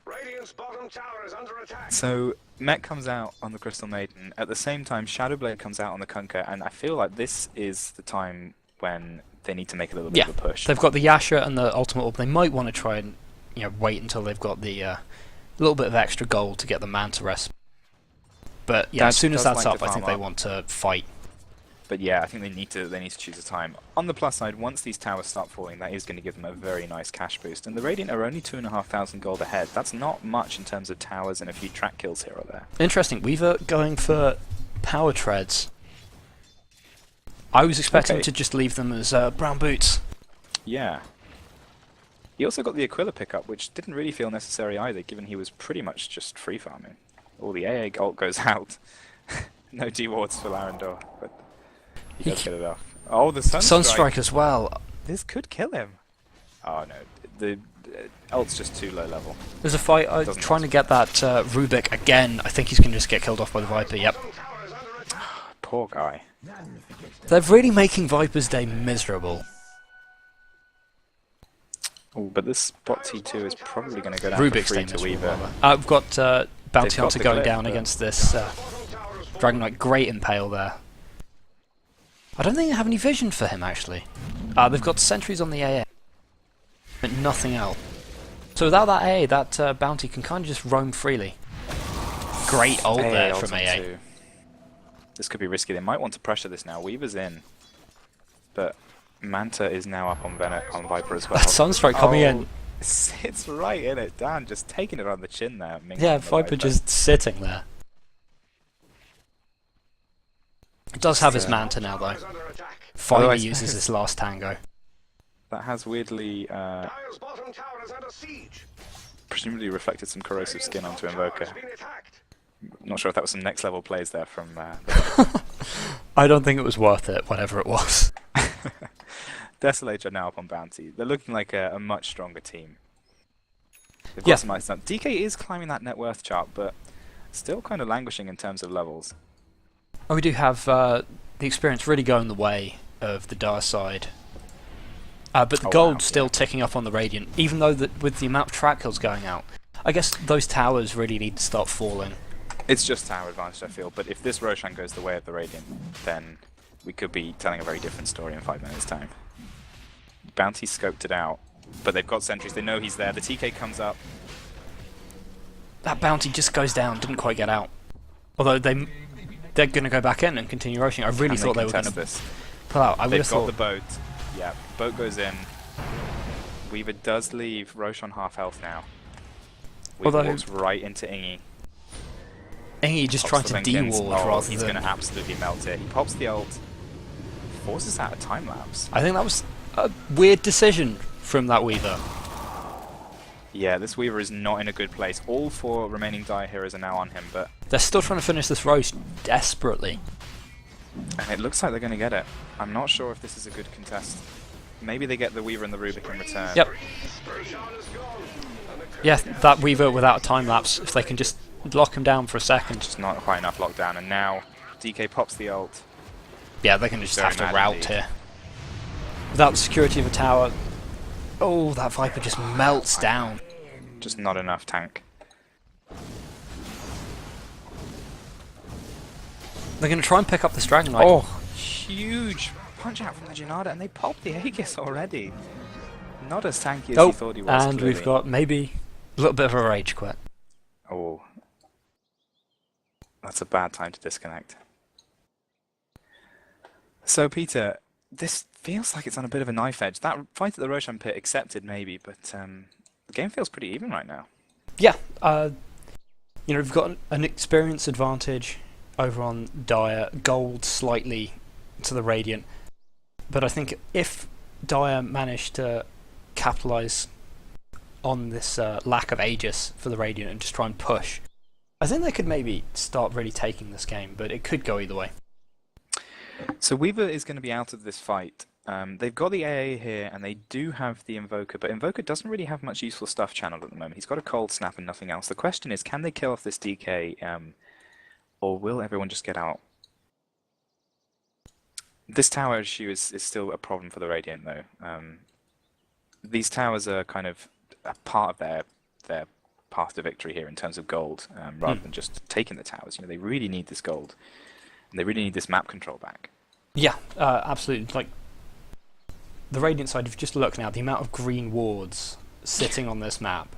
Radiant's bottom tower is under attack. So, Mech comes out on the Crystal Maiden. At the same time, Shadowblade comes out on the Kunkka, and I feel like this is the time when they need to make a little bit of a push. They've got the Yasha and the Ultimate Orb. They might want to try and wait until they've got the little bit of extra gold to get the Manta Rest. But yeah, as soon as that's up, I think they want to fight. But yeah, I think they need to choose a time. On the plus side, once these towers start falling, that is going to give them a very nice cash boost. And the Radiant are only 2,500 gold ahead. That's not much in terms of towers and a few track kills here or there. Interesting. Weaver going for power treads. I was expecting to just leave them as brown boots. Yeah. He also got the Aquila pickup, which didn't really feel necessary either, given he was pretty much just free farming. All the AA ult goes out. No D-wards for Larendor, but he does get it off. Oh, the Sunstrike as well. This could kill him. Oh no, the ult's just too low level. There's a fight trying to get that Rubik again. I think he's going to just get killed off by the Viper. Yep. Poor guy. They're really making Viper's day miserable. Oh, but this bot T2 is probably going to go down Rubik's for free day to miserable. Weaver. I've got Bounty got Hunter the going clip, down but- against this Dragon Knight. Great impale there. I don't think they have any vision for him actually. They've got sentries on the AA, but nothing else. So without that AA, that Bounty can kind of just roam freely. Great ult there from AA. Too. This could be risky. They might want to pressure this now. Weaver's in, but Manta is now up on Viper as well. That Sunstrike coming in. Sits right in it. Dan just taking it on the chin there. Yeah, Viper just sitting there. It does have his Manta now though. Finally Otherwise- uses his last tango. That has weirdly, Dire's bottom tower is under siege. presumably reflected some corrosive skin onto Invoker. Has been attacked. Not sure if that was some next level plays there from. I don't think it was worth it, whatever it was. Desolator are now up on Bounty. They're looking like a much stronger team. They've got Yeah. some nice stuff. DK is climbing that net worth chart, but still kind of languishing in terms of levels. And we do have the experience really going the way of the Dire side. But the Oh, gold wow, still yeah. ticking up on the Radiant, even though with the amount of track kills going out. I guess those towers really need to start falling. It's just tower advantage, I feel, but if this Roshan goes the way of the Radiant, then we could be telling a very different story in 5 minutes' time. Bounty scoped it out, but they've got sentries, they know he's there, the TK comes up. That Bounty just goes down, didn't quite get out. Although they're going to go back in and continue rushing. I really thought they were going contest to this. pull out. I would They've have got thought the boat. Yeah, boat goes in. Weaver does leave Roshan half health now. Weaver Although- walks right into Ingi. Ingi just trying Pops to the Venkins. de-ward Oh, rather he's than... going to absolutely melt it. He pops the ult. Forces out a time lapse. I think that was a weird decision from that Weaver. Yeah, this Weaver is not in a good place. All 4 remaining Dire heroes are now on him, but They're still trying to finish this roast desperately. and it looks like they're going to get it. I'm not sure if this is a good contest. Maybe they get the Weaver and the Rubik in return. Yep. Yeah, that Weaver without a time lapse, if they can just lock him down for a second. Just not quite enough lockdown, and now DK pops the ult. Yeah, they're going to just Very have to mad rout indeed. here. Without the security of a tower, Oh, that Viper just melts down. Just not enough tank. They're going to try and pick up this Dragon Knight. Oh, huge punch out from the Janada, and they popped the Aegis already. Not as tanky as he thought he was. And clearly. we've got maybe a little bit of a rage quit. Oh, that's a bad time to disconnect. So, Peter, this feels like it's on a bit of a knife edge. That fight at the Roshan pit accepted, maybe, but the game feels pretty even right now. Yeah, we've got an experience advantage over on Dire, gold slightly to the Radiant, but I think if Dire managed to capitalise on this lack of Aegis for the Radiant and just try and push, I think they could maybe start really taking this game, but it could go either way. So Weaver is going to be out of this fight. They've got the AA here, and they do have the Invoker, but Invoker doesn't really have much useful stuff channeled at the moment. He's got a Cold Snap and nothing else. The question is, can they kill off this DK, or will everyone just get out? This tower issue is still a problem for the Radiant, though. These towers are kind of a part of their path to victory here in terms of gold, rather than just taking the towers. They really need this gold, and they really need this map control back. Yeah, absolutely. Like, the Radiant side, if you just look now, the amount of green wards sitting on this map.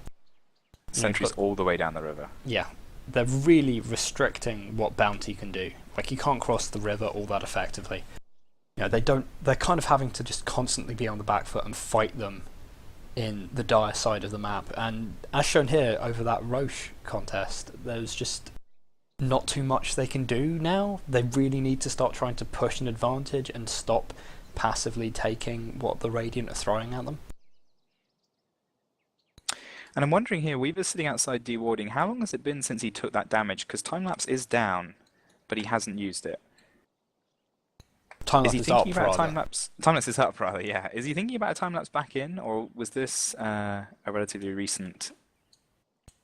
Sentries all the way down the river. Yeah, they're really restricting what Bounty can do. Like, you can't cross the river all that effectively. They're kind of having to just constantly be on the back foot and fight them in the Dire side of the map. And as shown here over that Roche contest, there's just not too much they can do now. They really need to start trying to push an advantage and stop passively taking what the Radiant are throwing at them. And I'm wondering here, Weaver's sitting outside dewarding. How long has it been since he took that damage? Because time-lapse is down, but he hasn't used it. Time-lapse is he is thinking up, about rather. time-lapse? Time-lapse is up, rather, yeah. Is he thinking about a time-lapse back in, or was this a relatively recent...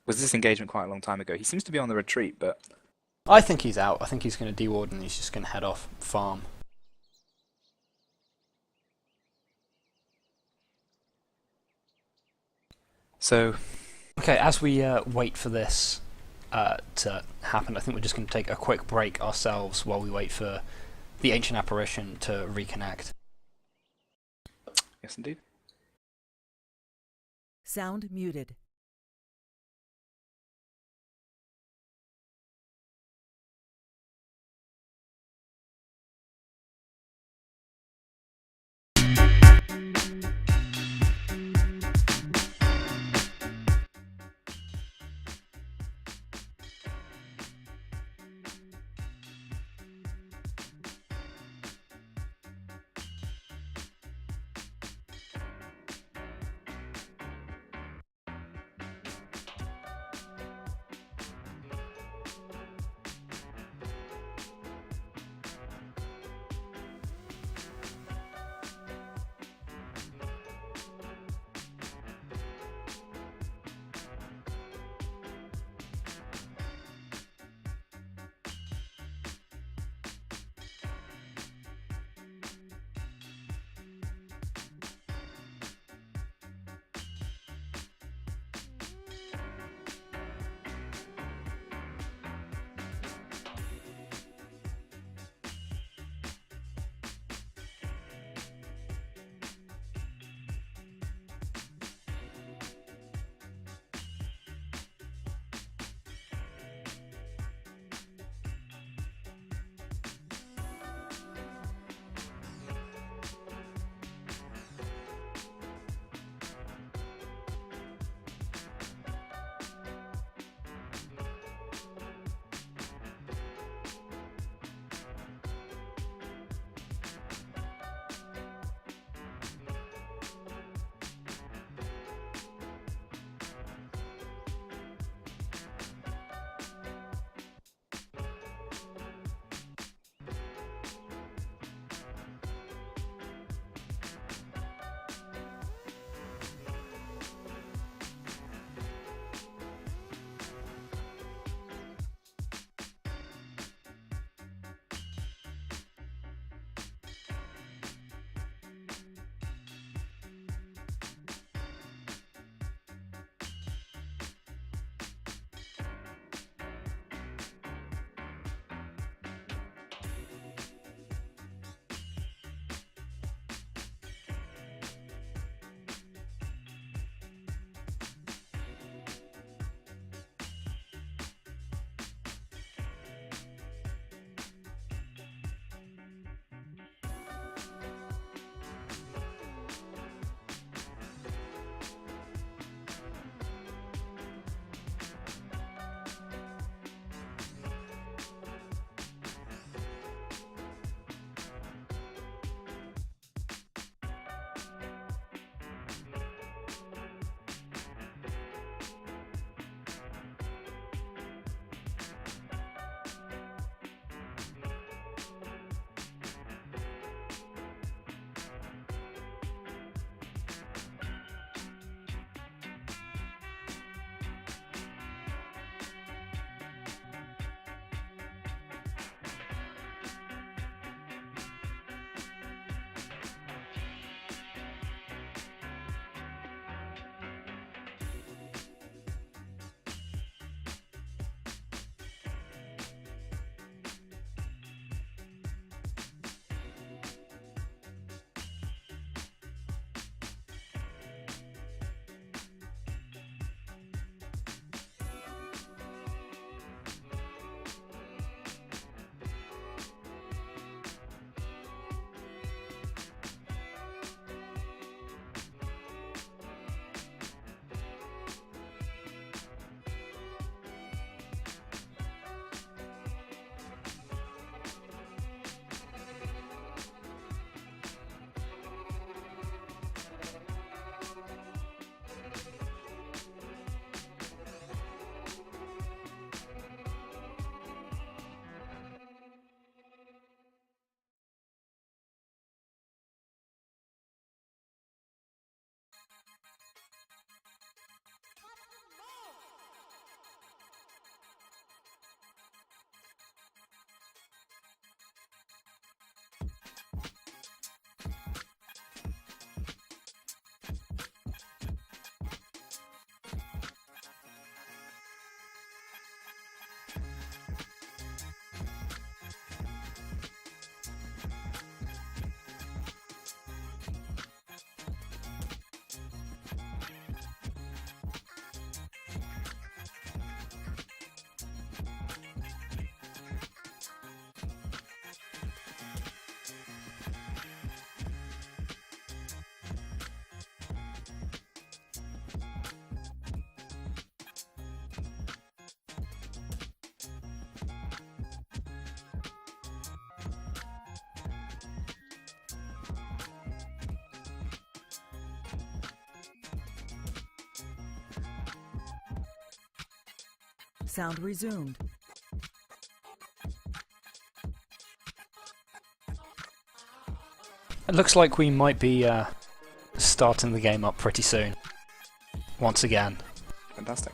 Was this engagement quite a long time ago? He seems to be on the retreat, but... I think he's out. I think he's going to deward and he's just going to head off farm. So... Okay, as we wait for this to happen, I think we're just going to take a quick break ourselves while we wait for the Ancient Apparition to reconnect. Yes, indeed. Sound muted. Sound resumed. It looks like we might be starting the game up pretty soon. Once again. Fantastic.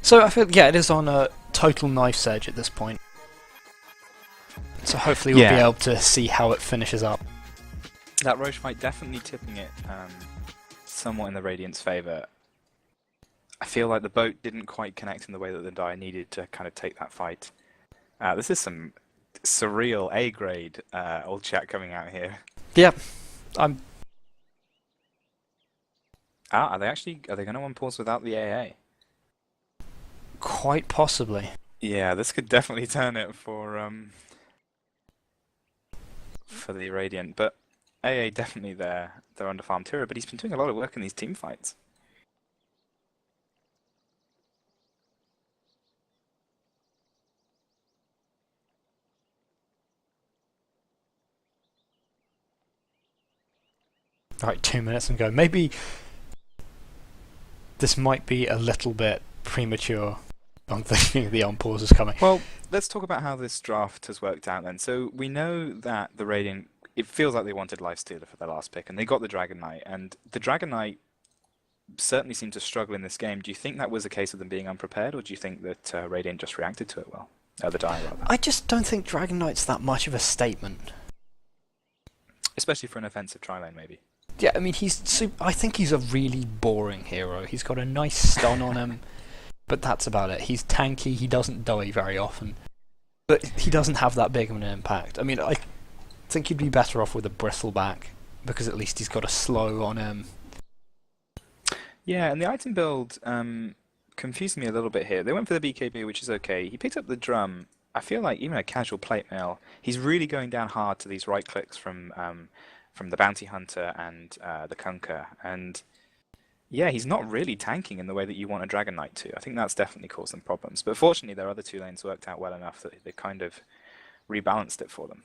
So I feel, yeah, it is on a total knife's edge at this point. So hopefully we'll be able to see how it finishes up. That Roche fight definitely tipping it somewhat in the Radiant's favour. I feel like the boat didn't quite connect in the way that the Dire needed to kind of take that fight. This is some surreal A-grade old chat coming out here. Yep. I'm... Are they going to unpause without the AA? Quite possibly. Yeah, this could definitely turn it for the Radiant, but AA definitely they're under farm Tira, but he's been doing a lot of work in these team fights. Right, 2 minutes and go. Maybe this might be a little bit premature. I'm thinking the unpause is coming. Well, let's talk about how this draft has worked out then. So we know that the Radiant, it feels like they wanted Lifestealer for their last pick, and they got the Dragon Knight, and the Dragon Knight certainly seemed to struggle in this game. Do you think that was a case of them being unprepared, or do you think that Radiant just reacted to it well? The Dire, rather. I just don't think Dragon Knight's that much of a statement. Especially for an offensive tri-lane, maybe. Yeah, I mean, I think he's a really boring hero. He's got a nice stun on him, but that's about it. He's tanky, he doesn't die very often, but he doesn't have that big of an impact. I mean, I think he'd be better off with a Bristleback, because at least he's got a slow on him. Yeah, and the item build confused me a little bit here. They went for the BKB, which is okay. He picked up the drum. I feel like even a casual plate mail, he's really going down hard to these right clicks from the Bounty Hunter and the Kunkka. And yeah, he's not really tanking in the way that you want a Dragon Knight to. I think that's definitely caused them problems. But fortunately, their other two lanes worked out well enough that they kind of rebalanced it for them.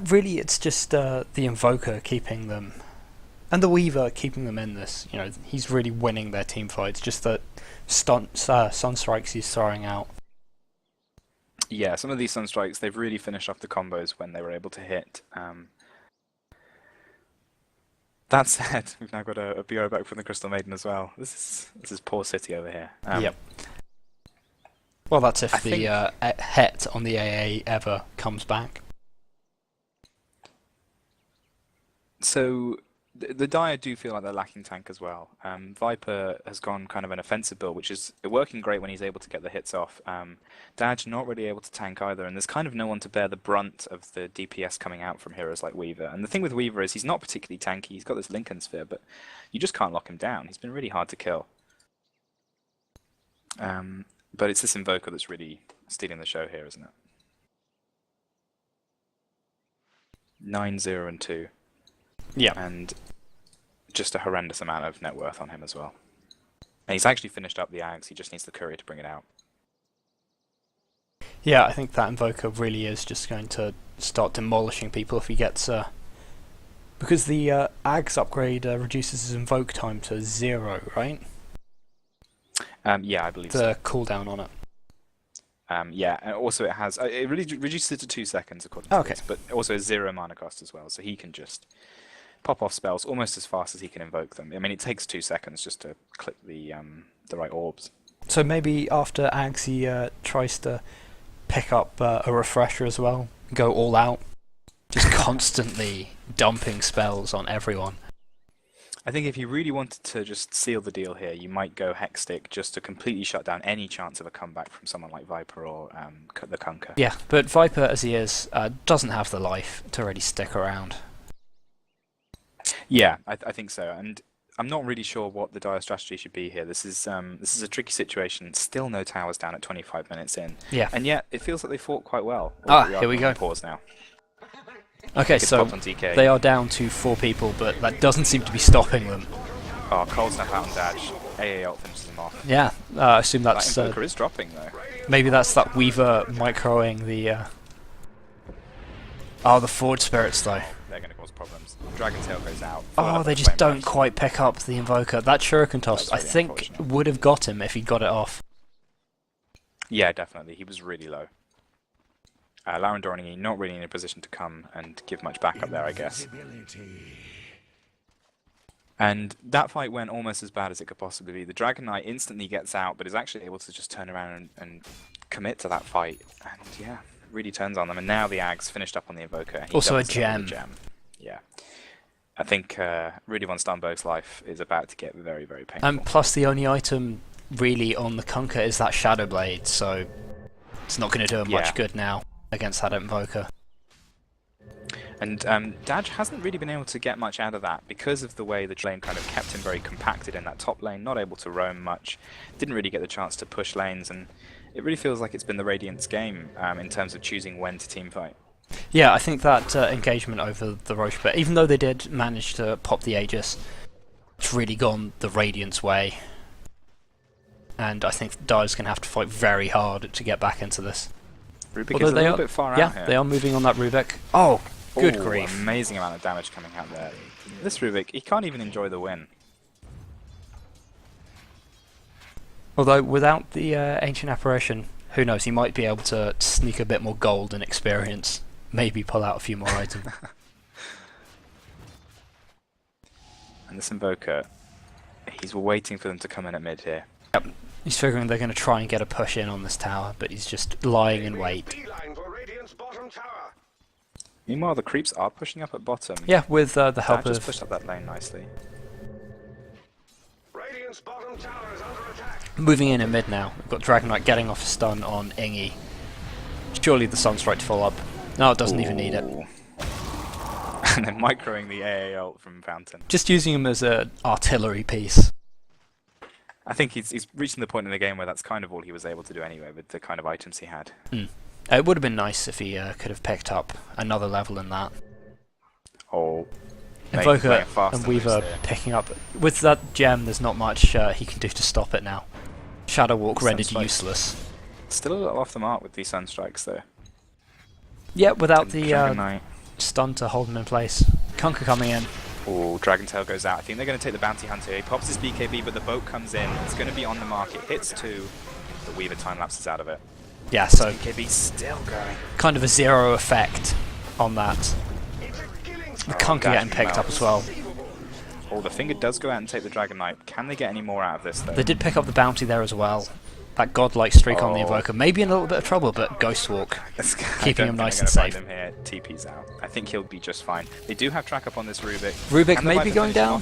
Really, it's just the Invoker keeping them, and the Weaver keeping them in this. You know, he's really winning their team fights. Just the Sunstrikes he's throwing out. Yeah, some of these Sunstrikes, they've really finished off the combos when they were able to hit. That said, we've now got a BO back from the Crystal Maiden as well. This is poor City over here. Yep. Well, that's if the Het on the AA ever comes back. So the Dire do feel like they're lacking tank as well. Viper has gone kind of an offensive build, which is working great when he's able to get the hits off. Daj not really able to tank either, and there's kind of no one to bear the brunt of the DPS coming out from heroes like Weaver. And the thing with Weaver is he's not particularly tanky. He's got this Lincoln Sphere, but you just can't lock him down. He's been really hard to kill. But it's this Invoker that's really stealing the show here, isn't it? 9-0 and 2. Yeah. And just a horrendous amount of net worth on him as well. And he's actually finished up the Axe, he just needs the Courier to bring it out. Yeah, I think that Invoker really is just going to start demolishing people if he gets... because the Axe upgrade reduces his Invoke time to 0, right? Yeah, I believe the so. The cooldown on it. Yeah, and also it has... it really reduces it to 2 seconds according to this, but also a 0 mana cost as well, so he can just pop off spells almost as fast as he can invoke them. I mean, it takes 2 seconds just to click the right orbs. So maybe after Axe he tries to pick up a refresher as well, go all out, just constantly dumping spells on everyone. I think if you really wanted to just seal the deal here, you might go Hexstick just to completely shut down any chance of a comeback from someone like Viper or the Kunkka. Yeah, but Viper, as he is, doesn't have the life to really stick around. Yeah, I think so, and I'm not really sure what the Dire strategy should be here. This is a tricky situation. Still no towers down at 25 minutes in. Yeah. And yet, it feels like they fought quite well. Here we go. Pause now. Okay, Gets so popped on TK. they are down to 4 people, but that doesn't seem to be stopping them. Oh, cold snap out on Daj. AA ult finishes him off. Yeah, I assume That that's Invoker is dropping though. maybe that's that Weaver microing the. Oh, the Forge Spirits though. They're going to cause problems. Dragon Tail goes out. Oh, they just don't quite pick up the Invoker. That Shuriken toss, I really think, unfortunate. would have got him if he got it off. Yeah, definitely. He was really low. Larendorny not really in a position to come and give much backup there, I guess. And that fight went almost as bad as it could possibly be. The Dragon Knight instantly gets out, but is actually able to just turn around and commit to that fight. And yeah, really turns on them. And now the Ag's finished up on the Invoker. And he Also a doubles it up with gem. Yeah. I think really Von Starnberg's life is about to get very, very painful. And plus the only item really on the Kunkka is that Shadow Blade, so it's not going to do him much good now against that Invoker. And Daj hasn't really been able to get much out of that because of the way the lane kind of kept him very compacted in that top lane, not able to roam much, didn't really get the chance to push lanes, and it really feels like it's been the Radiant's game in terms of choosing when to teamfight. Yeah, I think that engagement over the Roche bit, even though they did manage to pop the Aegis, it's really gone the Radiant's way. And I think Dive's going to have to fight very hard to get back into this. Rubik is a little bit far out here. Yeah, they are moving on that Rubik. Oh, good grief. Amazing amount of damage coming out there. This Rubik, he can't even enjoy the win. Although, without the Ancient Apparition, who knows, he might be able to sneak a bit more gold and experience. Maybe pull out a few more items. And this Invoker, he's waiting for them to come in at mid here. Yep. He's figuring they're going to try and get a push in on this tower, but he's just lying in wait. Meanwhile, the creeps are pushing up at bottom. Yeah, with the help That just of... pushed up that lane nicely. Moving in mid now. We've got Dragon Knight getting off a stun on Ingi. Surely the Sunstrike to follow up. No, it doesn't even need it. And then microing the AA ult from Fountain. Just using him as an artillery piece. I think he's reaching the point in the game where that's kind of all he was able to do anyway with the kind of items he had. It would have been nice if he could have picked up another level in that. Oh, Invoker and Weaver picking up. With that gem, there's not much he can do to stop it now. Shadow Walk rendered useless. Still a little off the mark with these Sunstrikes though. Yeah, without the Dragon Knight. stun to hold him in place. Kunkka coming in. Oh, Dragon Tail goes out. I think they're going to take the Bounty Hunter. He pops his BKB, but the boat comes in. It's going to be on the mark. It hits 2. The Weaver time lapses out of it. Yeah, so BKB still going. kind of a 0 effect on that. The Kunkka getting picked up as well. Oh, the finger does go out and take the Dragon Knight. Can they get any more out of this though? They did pick up the bounty there as well. That godlike streak on the Invoker. Maybe in a little bit of trouble, but Ghost Walk keeping him nice and safe. Him here. TP's out. I think he'll be just fine. They do have track up on this Rubik. Rubik may be going down.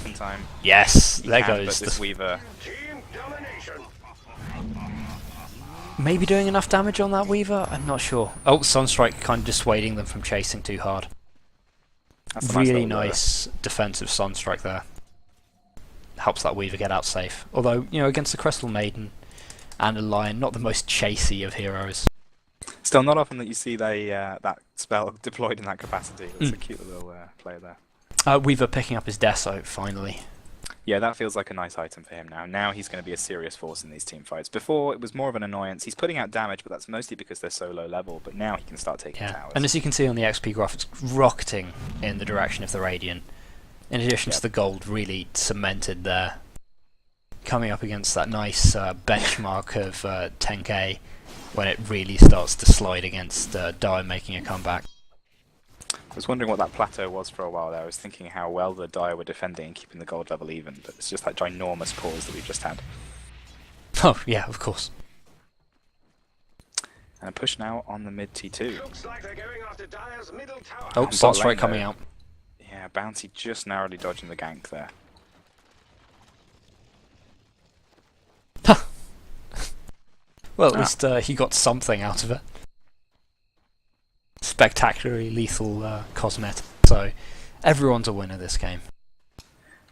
Yes, there goes. This Weaver. Maybe doing enough damage on that Weaver? I'm not sure. Oh, Sunstrike kind of dissuading them from chasing too hard. That's Really nice defensive Sunstrike there. Helps that Weaver get out safe. Although, you know, against the Crystal Maiden and a Lion, not the most chasey of heroes. Still not often that you see that spell deployed in that capacity. It's a cute little play there. Weaver picking up his Deso, finally. Yeah, that feels like a nice item for him now. Now he's going to be a serious force in these team fights. Before, it was more of an annoyance. He's putting out damage, but that's mostly because they're so low level. But now he can start taking towers. And as you can see on the XP graph, it's rocketing in the direction of the Radiant. In addition to the gold really cemented there. Coming up against that nice benchmark of 10k, when it really starts to slide against Dire making a comeback. I was wondering what that plateau was for a while there. I was thinking how well the Dire were defending and keeping the gold level even, but it's just that ginormous pause that we've just had. Oh, yeah, of course. And a push now on the mid T2. Oh, Sunstrike coming out. Yeah, Bounty just narrowly dodging the gank there. Well, at least he got something out of it. Spectacularly lethal cosmetic. So everyone's a winner this game.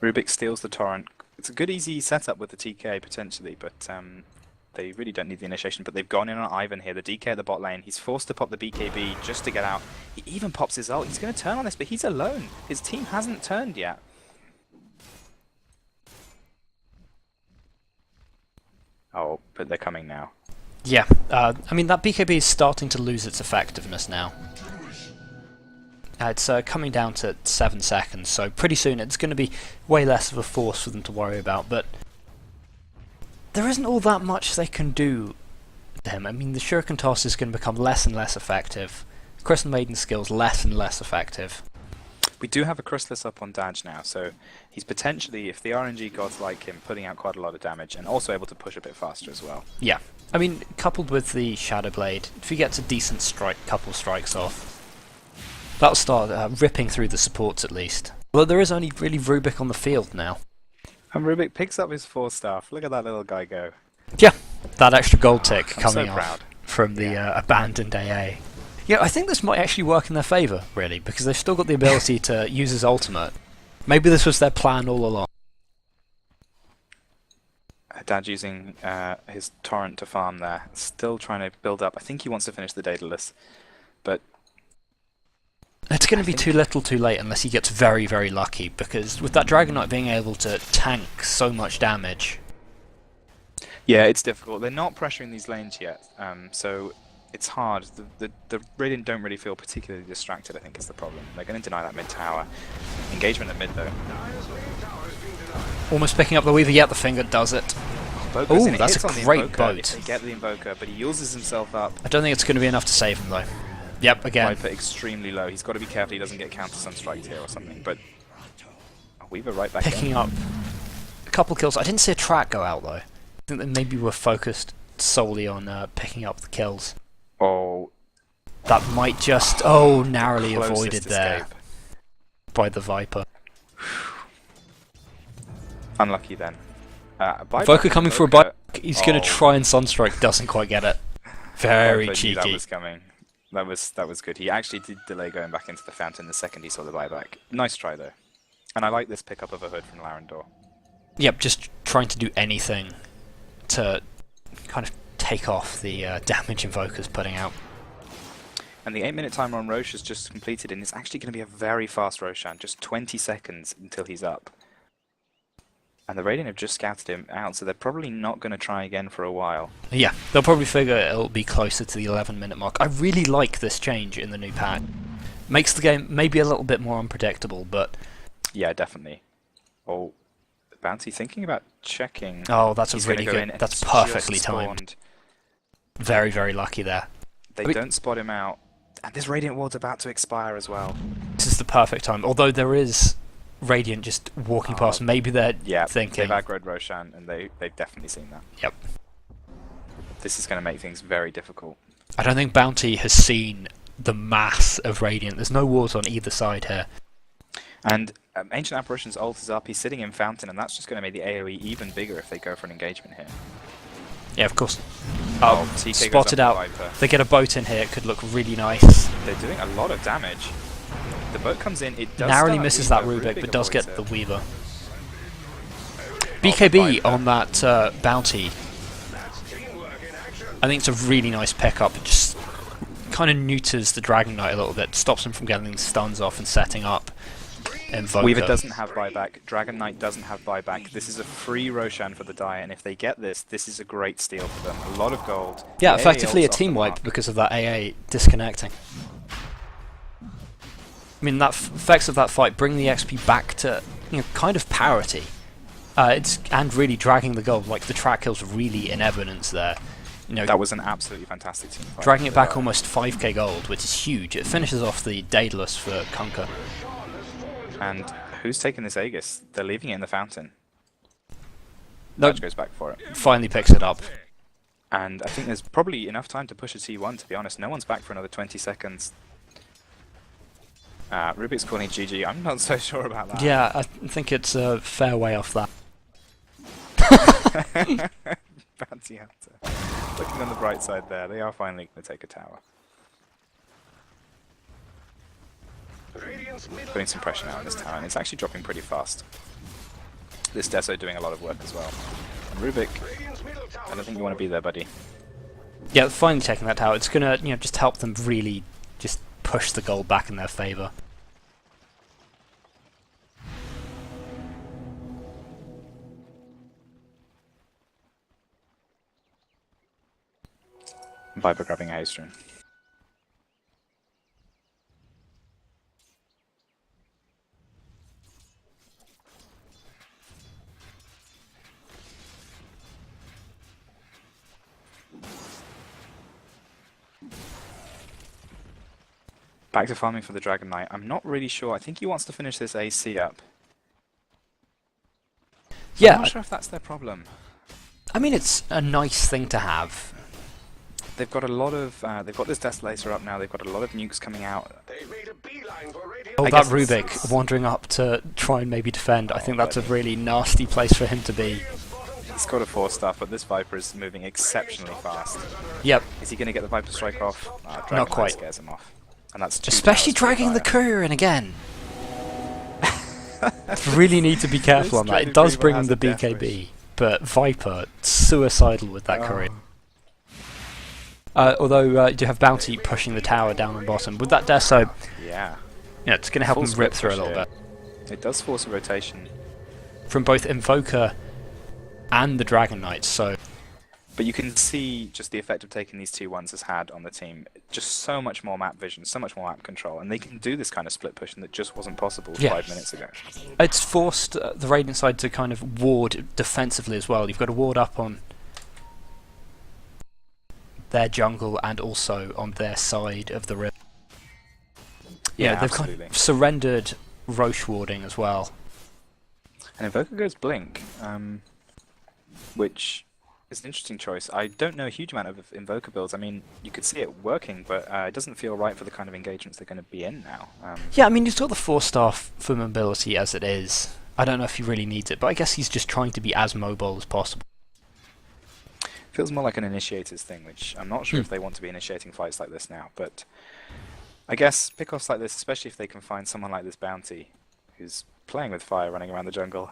Rubik steals the torrent. It's a good easy setup with the TK potentially, but They really don't need the initiation, but they've gone in on Ivan here, the DK at the bot lane. He's forced to pop the BKB just to get out. He even pops his ult. He's going to turn on this, but he's alone. His team hasn't turned yet. Oh, but they're coming now. Yeah, I mean, that BKB is starting to lose its effectiveness now. It's coming down to 7 seconds, so pretty soon it's going to be way less of a force for them to worry about, but there isn't all that much they can do to him. I mean, the Shuriken toss is going to become less and less effective. Crystal Maiden skills less and less effective. We do have a Chrysalis up on Daj now, so he's potentially, if the RNG gods like him, putting out quite a lot of damage, and also able to push a bit faster as well. Yeah, I mean, coupled with the Shadow Blade, if he gets a decent couple strikes off, that'll start ripping through the supports at least. Although there is only really Rubik on the field now. And Rubik picks up his 4 staff. Look at that little guy go. Yeah, that extra gold tick I'm coming so off proud. from the abandoned AA. Yeah, I think this might actually work in their favour, really, because they've still got the ability to use his ultimate. Maybe this was their plan all along. Dad using his torrent to farm there. Still trying to build up. I think he wants to finish the Daedalus, but it's going to be too little too late unless he gets very, very lucky, because with that Dragon Knight being able to tank so much damage... yeah, it's difficult. They're not pressuring these lanes yet, so it's hard. The Radiant don't really feel particularly distracted, I think, is the problem. They're going to deny that mid tower. Engagement at mid, though. Almost picking up the Weaver, yet the finger does it. Boker's in. Oh, that's Hits a on the great Invoker boat. if they get the Invoker, but he uses himself up. I don't think it's going to be enough to save him, though. Yep, again. Viper extremely low. He's got to be careful he doesn't get counter sunstriked here or something, but Weaver right back Picking in. up a couple kills. I didn't see a track go out, though. I think that maybe we're focused solely on picking up the kills. Oh, That might just... oh, narrowly closest avoided there escape. by the Viper. Unlucky then. Viper coming for a bite. He's going Oh. to try and Sunstrike, doesn't quite get it. Very Viper knew that cheeky. was coming. That was good. He actually did delay going back into the fountain the second he saw the buyback. Nice try though. And I like this pickup of a hood from Larendor. Yep, just trying to do anything to kind of take off the damage Invoker's putting out. And the 8-minute timer on Roche is just completed, and it's actually going to be a very fast Roshan, just 20 seconds until he's up. And the Radiant have just scouted him out, so they're probably not going to try again for a while. Yeah, they'll probably figure it'll be closer to the 11-minute mark. I really like this change in the new pack. Makes the game maybe a little bit more unpredictable, but... yeah, definitely. Oh, Bounty thinking about checking. oh, that's He's a really gonna go good... in and that's it's perfectly just timed. spawned. Very, very lucky there. They don't spot him out. And this Radiant Ward's about to expire as well. This is the perfect time. Although there is Radiant just walking past, maybe they're thinking... they've aggroed Roshan, and they've definitely seen that. Yep. This is going to make things very difficult. I don't think Bounty has seen the mass of Radiant. There's no wards on either side here. And Ancient Apparition's ult is up, he's sitting in Fountain, and that's just going to make the AoE even bigger if they go for an engagement here. Yeah, of course. TK goes Spotted up out. with Viper. They get a boat in here, it could look really nice. They're doing a lot of damage. The boat comes in, it does Narrowly start misses that Weaver, Rubik, but does get avoids the it. Weaver. the BKB Viper. on that Bounty. I think it's a really nice pickup. It just kind of neuters the Dragon Knight a little bit, stops him from getting the stuns off and setting up Invoker. Weaver doesn't have buyback, Dragon Knight doesn't have buyback. This is a free Roshan for the die, and if they get this, this is a great steal for them. A lot of gold. Yeah, The effectively AA a ult's off team the wipe mark. because of that AA disconnecting. I mean, that effects of that fight bring the XP back to, you know, kind of parity. And really dragging the gold, like the track kills really in evidence there. You know, That was an absolutely fantastic team fight. dragging it back almost 5k gold, which is huge. It finishes off the Daedalus for Kunkka. And who's taking this Aegis? They're leaving it in the fountain. No, Dodge goes back for it. finally picks it up. And I think there's probably enough time to push a T1, to be honest. No one's back for another 20 seconds. Rubik's calling GG. I'm not so sure about that. Yeah, I think it's a fair way off that. Bounty Hunter. Looking on the bright side there, they are finally going to take a tower. Putting some pressure now on this tower, and it's actually dropping pretty fast. This Deso doing a lot of work as well. Rubik, I don't think you want to be there, buddy. Yeah, finally taking that tower. It's gonna, just help them really just push the gold back in their favour. Viper grabbing a haste rune. Back to farming for the Dragon Knight. I'm not really sure. I think he wants to finish this AC up. Yeah, I'm not sure if that's their problem. I mean, it's a nice thing to have. They've got a lot of. They've got this Desolator up now. They've got a lot of nukes coming out. They've made a beeline for radio. Oh, I that guess Rubik wandering up to try and maybe defend. I think that's a really nasty place for him to be. He's got a 4-star, but this Viper is moving exceptionally fast. Yep, Is he going to get the Viper strike off? Dragon Not Knight quite. scares him off. And that's 2 especially towers for dragging the Dire. courier in again. Really need to be careful on that. It does bring him the BKB, but Viper, suicidal with that courier. Although you do have Bounty pushing the tower down on bottom. With that Deso, Yeah. it's going to help Full him rip split through a push little here. bit. It does force a rotation. From both Invoker and the Dragon Knights, so But you can see just the effect of taking these 2-1s has had on the team. Just so much more map vision, so much more map control, and they can do this kind of split pushing that just wasn't possible Yeah. 5 minutes ago. it's forced the Radiant side to kind of ward defensively as well. You've got to ward up on their jungle and also on their side of the river. Yeah, They've absolutely. kind of surrendered Roche warding as well. And Invoker goes Blink, which is an interesting choice. I don't know a huge amount of Invoker builds. I mean, you could see it working, but it doesn't feel right for the kind of engagements they're going to be in now. Yeah, I mean, he's got the 4-star for mobility as it is. I don't know if he really needs it, but I guess he's just trying to be as mobile as possible. Feels more like an initiators thing, which I'm not sure if they want to be initiating fights like this now, but I guess pickoffs like this, especially if they can find someone like this Bounty, who's playing with fire running around the jungle.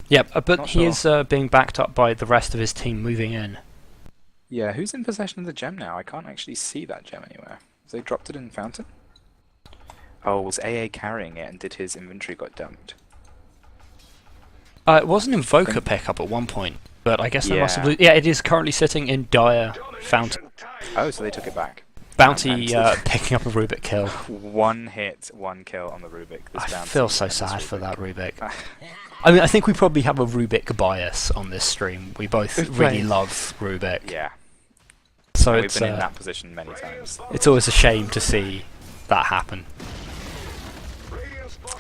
Yep, but Not he sure. is being backed up by the rest of his team moving in. Yeah, who's in possession of the gem now? I can't actually see that gem anywhere. Have they dropped it in Fountain? Oh, was AA carrying it and did his inventory got dumped? It was an Invoker pickup at one point, but I guess they must have... Yeah. Yeah, it is currently sitting in Dire Fountain. Oh, so they took it back. Bounty And- picking up a Rubik kill. 1 hit, 1 kill on the Rubik. This I Bounty feel so and this sad for Rubik. that Rubik. I mean, I think we probably have a Rubik bias on this stream. We both We've really played- love Rubik. Yeah, So we've it's been in that position many times. it's always a shame to see that happen.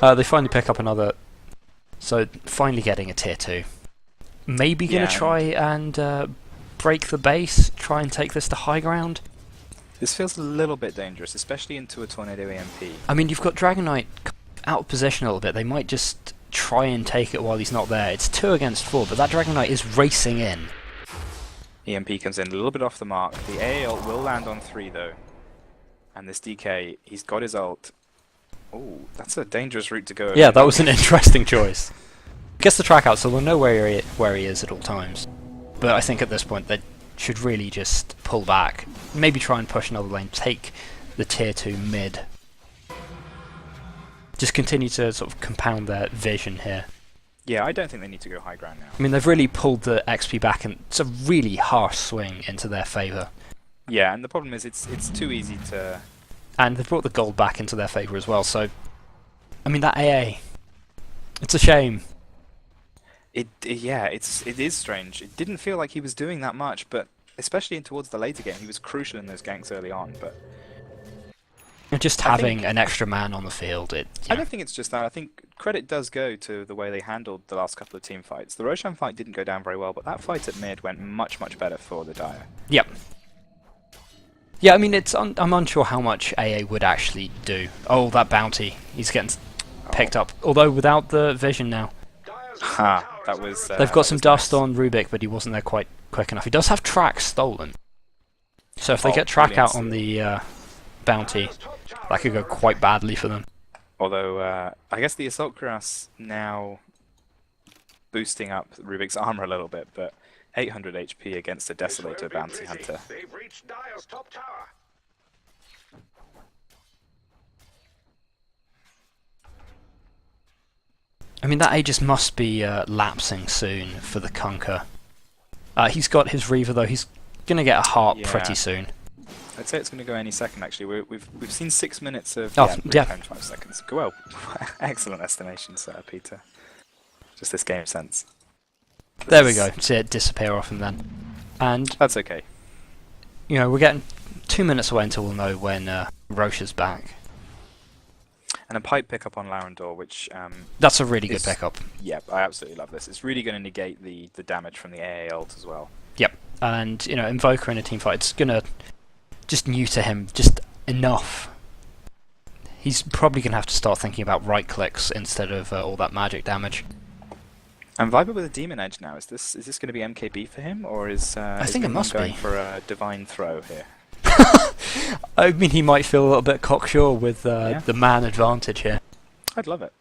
They finally pick up another... So, finally getting a tier 2. Maybe going Yeah, to try and break the base, try and take this to high ground. This feels a little bit dangerous, especially into a Tornado EMP. I mean, you've got Dragon Knight out of position a little bit. They might just try and take it while he's not there. It's 2 against 4, but that Dragon Knight is racing in. EMP comes in a little bit off the mark. The AA ult will land on 3 though. And this DK, he's got his ult. Oh, that's a dangerous route to go. Yeah, that was an interesting choice. Gets the track out, so they'll know where he is at all times. But I think at this point they should really just pull back. Maybe try and push another lane, take the tier 2 mid. Just continue to sort of compound their vision here. Yeah, I don't think they need to go high ground now. I mean, they've really pulled the XP back, and it's a really harsh swing into their favour. Yeah, and the problem is it's too easy to... And they've brought the gold back into their favour as well, so... I mean, that AA... It's a shame. It is strange. It didn't feel like he was doing that much, but especially towards the later game, he was crucial in those ganks early on, but... And just I having think- an extra man on the field, I don't think it's just that. I think credit does go to the way they handled the last couple of team fights. The Roshan fight didn't go down very well, but that fight at mid went much, much better for the Dire. Yep. Yeah, I mean, I'm unsure how much AA would actually do. Oh, that bounty. He's getting picked up. Although without the vision now. Ha, that was... They've got some dust on Rubik, but he wasn't there quite quick enough. He does have track stolen. So if they get track brilliant. out on the bounty, that could go quite badly for them. Although, I guess the Assault Cuirass now boosting up Rubik's armor a little bit, but 800 HP against a This won't Desolator be Bounty pretty. Hunter. They've reached Dire's top tower. I mean, that Aegis must be lapsing soon for the Conquer. He's got his Reaver though. He's gonna get a heart Yeah. pretty soon. I'd say it's going to go any second. Actually, we've seen 6 minutes of Oh, yeah, yeah. times 5 seconds. Well, excellent estimation, Sir Peter. Just this game sense. There we go. See it disappear off him then. And That's okay. you know, we're getting 2 minutes away until we'll know when Roche is back. And a pipe pickup on Larendor, which That's a really good is- pickup. yeah, I absolutely love this. It's really going to negate the damage from the AA ult as well. Yep. And you know, Invoker in a team fight, it's gonna just neuter him just enough. He's probably gonna have to start thinking about right clicks instead of all that magic damage. And Viper with a Demon Edge now. Is this going to be MKB for him, or is I think it Ringmon must going be. for a Divine Throw here? I mean, he might feel a little bit cocksure with Yeah. the man advantage here. I'd love it.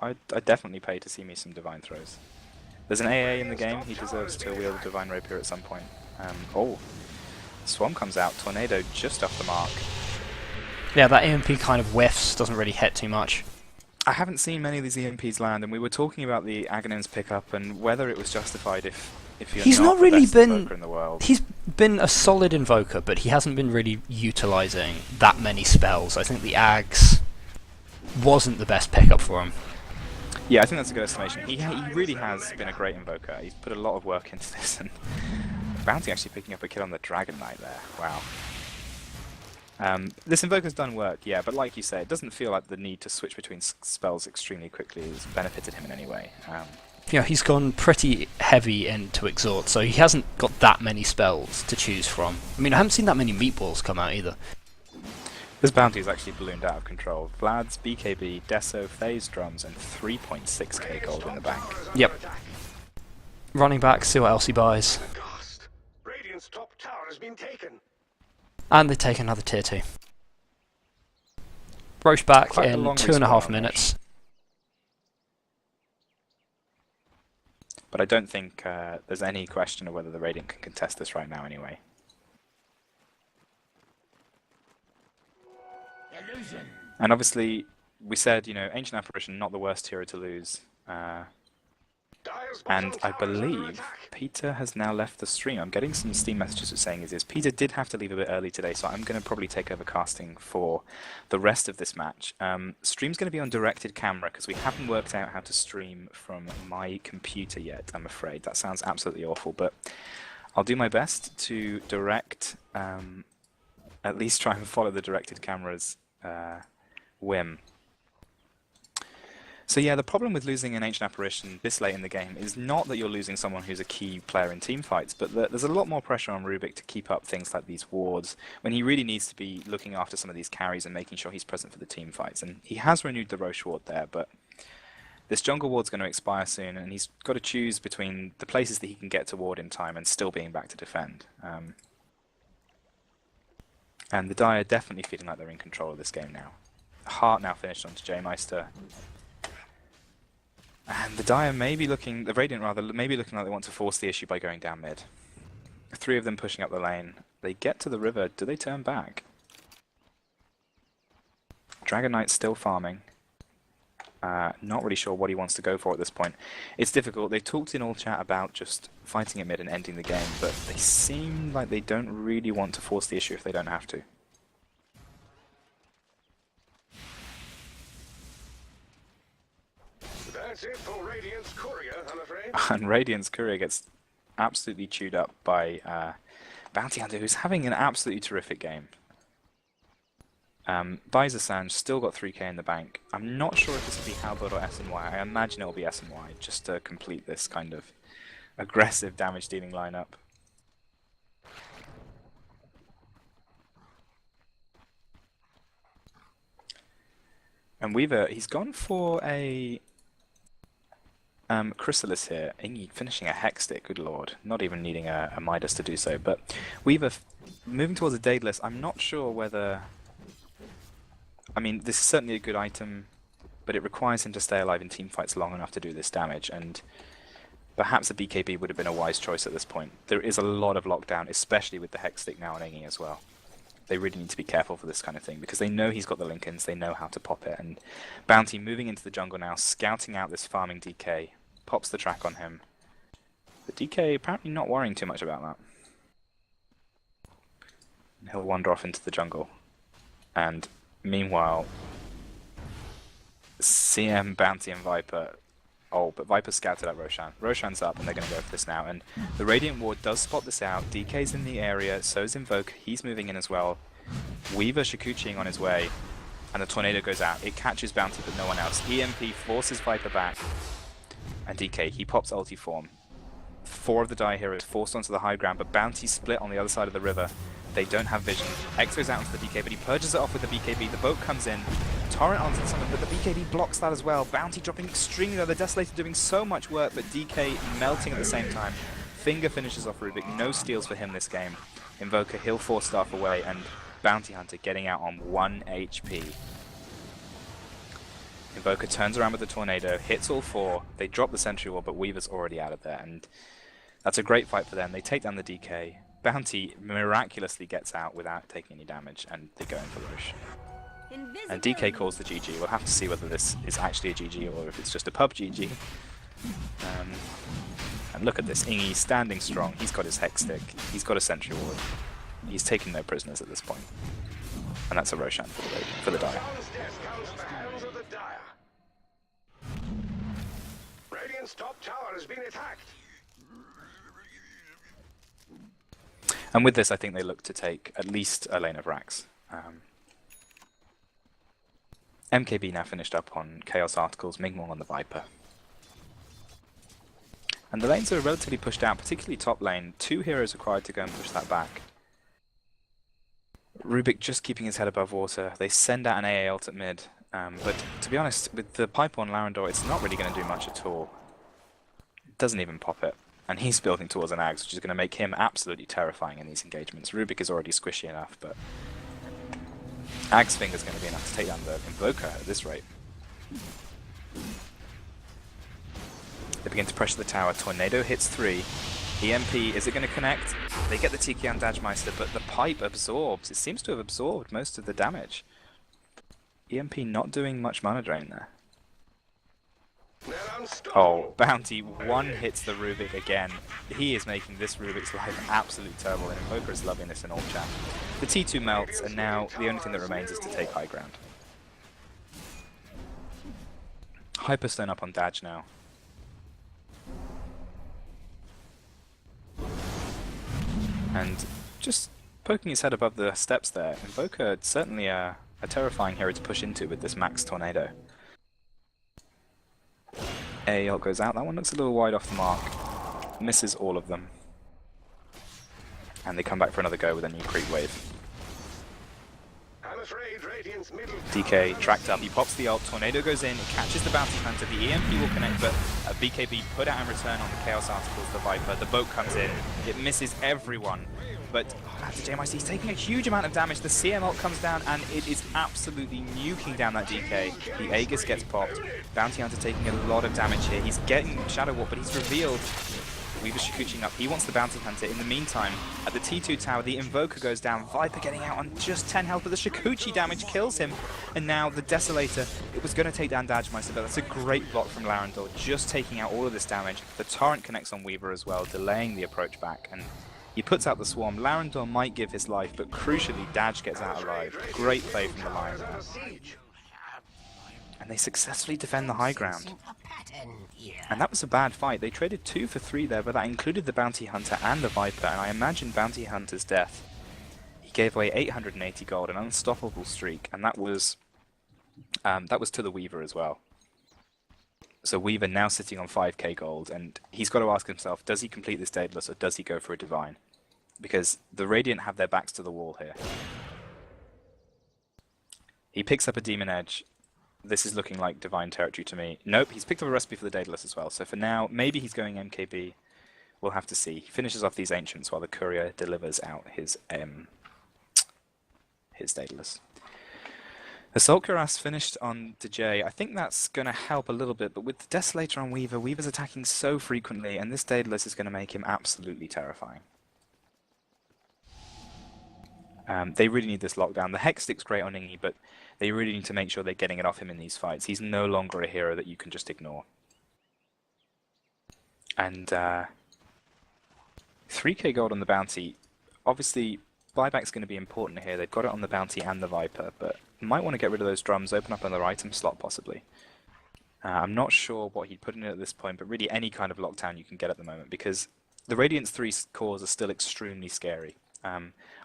I'd definitely pay to see me some Divine Throws. There's an AA in the game. He deserves to wield a Divine Rapier at some point. Oh, Swarm comes out. Tornado just off the mark. Yeah, that EMP kind of whiffs, doesn't really hit too much. I haven't seen many of these EMPs land, and we were talking about the Aghanim's pickup and whether it was justified if you're He's not not the really best been- invoker in the world. He's been a solid Invoker, but he hasn't been really utilising that many spells. I think the Ags wasn't the best pickup for him. Yeah, I think that's a good estimation. He really has been a great invoker. He's put a lot of work into this, and Bounty actually picking up a kill on the Dragon Knight there. Wow. This invoker's done work, yeah, but like you say, it doesn't feel like the need to switch between spells extremely quickly has benefited him in any way. You know, he's gone pretty heavy into Exhort, so he hasn't got that many spells to choose from. I mean, I haven't seen that many meatballs come out either. This bounty is actually ballooned out of control. Vlad's, BKB, Deso, Phase Drums, and 3.6k gold in the bank. Yep. Running back, see what else he buys. Aghast. Radiant's top tower has been taken. And they take another tier 2. Roche back Quite a in long 2.5 respawn on minutes. But I don't think there's any question of whether the Radiant can contest this right now anyway. And obviously, we said, you know, Ancient Apparition, not the worst hero to lose. Dire's And bottom I tower is under believe attack. Peter has now left the stream. I'm getting some Steam messages saying is Peter did have to leave a bit early today, so I'm going to probably take over casting for the rest of this match. Stream's going to be on directed camera because we haven't worked out how to stream from my computer yet, I'm afraid. That sounds absolutely awful, but I'll do my best to direct, at least try and follow the directed camera's whim. So yeah, the problem with losing an Ancient Apparition this late in the game is not that you're losing someone who's a key player in team fights, but that there's a lot more pressure on Rubik to keep up things like these wards, when he really needs to be looking after some of these carries and making sure he's present for the team fights. And he has renewed the Roche ward there, but this jungle ward's going to expire soon, and he's got to choose between the places that he can get to ward in time and still being back to defend. And the Dire are definitely feeling like they're in control of this game now. Heart now finished onto J-Meister. And the Dire may be looking, the Radiant rather, may be looking like they want to force the issue by going down mid. 3 of them pushing up the lane. They get to the river, do they turn back? Dragon Knight's still farming. Not really sure what he wants to go for at this point. It's difficult. They talked in all chat about just fighting at mid and ending the game, but they seem like they don't really want to force the issue if they don't have to. That's it for Radiant's courier, I'm afraid. And Radiant's courier gets absolutely chewed up by Bounty Hunter, who's having an absolutely terrific game. Buys Assange, still got 3k in the bank. I'm not sure if this will be Halberd or SNY. I imagine it will be SNY, just to complete this kind of aggressive damage-dealing lineup. And Weaver, he's gone for a Chrysalis here, finishing a Hex Stick, good lord. Not even needing a Midas to do so. But Weaver, moving towards a Daedalus, I'm not sure whether... I mean, this is certainly a good item, but it requires him to stay alive in team fights long enough to do this damage. And Perhaps a BKB would have been a wise choice at this point. There is a lot of lockdown, especially with the Hex Stick now on Ingi as well. They really need to be careful for this kind of thing, because they know he's got the Lincolns, they know how to pop it. And Bounty moving into the jungle now, scouting out this farming DK, pops the track on him. The DK apparently not worrying too much about that. He'll wander off into the jungle. And meanwhile, CM, Bounty, and Viper. Oh, but Viper scouted out Roshan. Roshan's up, and they're going to go for this now. And the Radiant Ward does spot this out. DK's in the area, so's Invoke. He's moving in as well. Weaver Shikuchiing on his way, and the Tornado goes out. It catches Bounty, but no one else. EMP forces Viper back, and DK, he pops ulti form. 4 of the Dire Heroes forced onto the high ground, but Bounty split on the other side of the river. They don't have vision. X goes out into the DK, but he purges it off with the BKB. The boat comes in. Torrent onto someone, but the BKB blocks that as well. Bounty dropping extremely low. The Desolator doing so much work, but DK melting at the same time. Finger finishes off Rubik. No steals for him this game. Invoker, he'll force Staff away, and Bounty Hunter getting out on 1 HP. Invoker turns around with the Tornado, hits all 4. They drop the Sentry Wall, but Weaver's already out of there, and that's a great fight for them. They take down the DK. Bounty miraculously gets out without taking any damage, and they go in for Roche. And DK calls the GG. We'll have to see whether this is actually a GG or if it's just a pub GG. And look at this, Ingi standing strong. He's got his Hex Stick. He's got a Sentry Ward. He's taking no prisoners at this point. And that's a Roshan for the Dire. Radiant's top tower has been attacked. And with this, I think they look to take at least a lane of Rax. MKB now finished up on Chaos Articles, Mingmong on the Viper. And the lanes are relatively pushed out, particularly top lane. 2 heroes required to go and push that back. Rubik just keeping his head above water. They send out an AA ult at mid. But to be honest, with the pipe on Larendor, it's not really going to do much at all. It doesn't even pop it. And he's building towards an Ags, which is going to make him absolutely terrifying in these engagements. Rubik is already squishy enough, but Ags Finger's going to be enough to take down the Invoker at this rate. They begin to pressure the tower. Tornado hits 3. EMP, is it going to connect? They get the Tiki on Dajmeister, but the pipe absorbs. It seems to have absorbed most of the damage. EMP not doing much mana drain there. Oh, Bounty 1 hits the Rubik again. He is making this Rubik's life absolutely terrible, and Invoker is loving this in all chat. The T2 melts, and now the only thing that remains is to take high ground. Hyperstone up on Daj now. And just poking his head above the steps there, Invoker certainly a terrifying hero to push into with this max Tornado. A ult goes out. That one looks a little wide off the mark. Misses all of them. And they come back for another go with a new creep wave. DK tracked up. He pops the ult. Tornado goes in. It catches the Bounty Hunter. The EMP will connect, but a BKB put out in return on the Chaos Articles, the Viper. The boat comes in. It misses everyone. But after JMIC, he's taking a huge amount of damage. The CM ult comes down, and it is absolutely nuking down that DK. The Aegis gets popped. Bounty Hunter taking a lot of damage here. He's getting Shadow Warp, but he's revealed. Weaver Shikuchiing up. He wants the Bounty Hunter. In the meantime, at the T2 tower, the Invoker goes down. Viper getting out on just 10 health, but the Shikuchi damage kills him. And now the Desolator, it was going to take down Dajmeister, but that's a great block from Larendor, just taking out all of this damage. The Torrent connects on Weaver as well, delaying the approach back. And he puts out the Swarm. Larendor might give his life, but crucially, Daj gets out alive. Great play from the line there. And they successfully defend the high ground. And that was a bad fight. They traded 2 for 3 there, but that included the Bounty Hunter and the Viper, and I imagine Bounty Hunter's death. He gave away 880 gold, an unstoppable streak, and that was to the Weaver as well. So Weaver now sitting on 5k gold, and he's got to ask himself, does he complete this Daedalus or does he go for a Divine? Because the Radiant have their backs to the wall here. He picks up a Demon Edge. This is looking like Divine territory to me. Nope, he's picked up a recipe for the Daedalus as well. So for now, maybe he's going MKB. We'll have to see. He finishes off these Ancients while the Courier delivers out his Daedalus. Assault Cuirass finished on DJ. I think that's going to help a little bit, but with the Desolator on Weaver, Weaver's attacking so frequently, and this Daedalus is going to make him absolutely terrifying. They really need this lockdown. The Hex Stick's great on Ingi, but they really need to make sure they're getting it off him in these fights. He's no longer a hero that you can just ignore. And 3k gold on the bounty. Obviously, buyback's going to be important here. They've got it on the bounty and the Viper, but might want to get rid of those drums, open up another item slot possibly. I'm not sure what he'd put in it at this point, but really any kind of lockdown you can get at the moment, because the Radiance 3 cores are still extremely scary.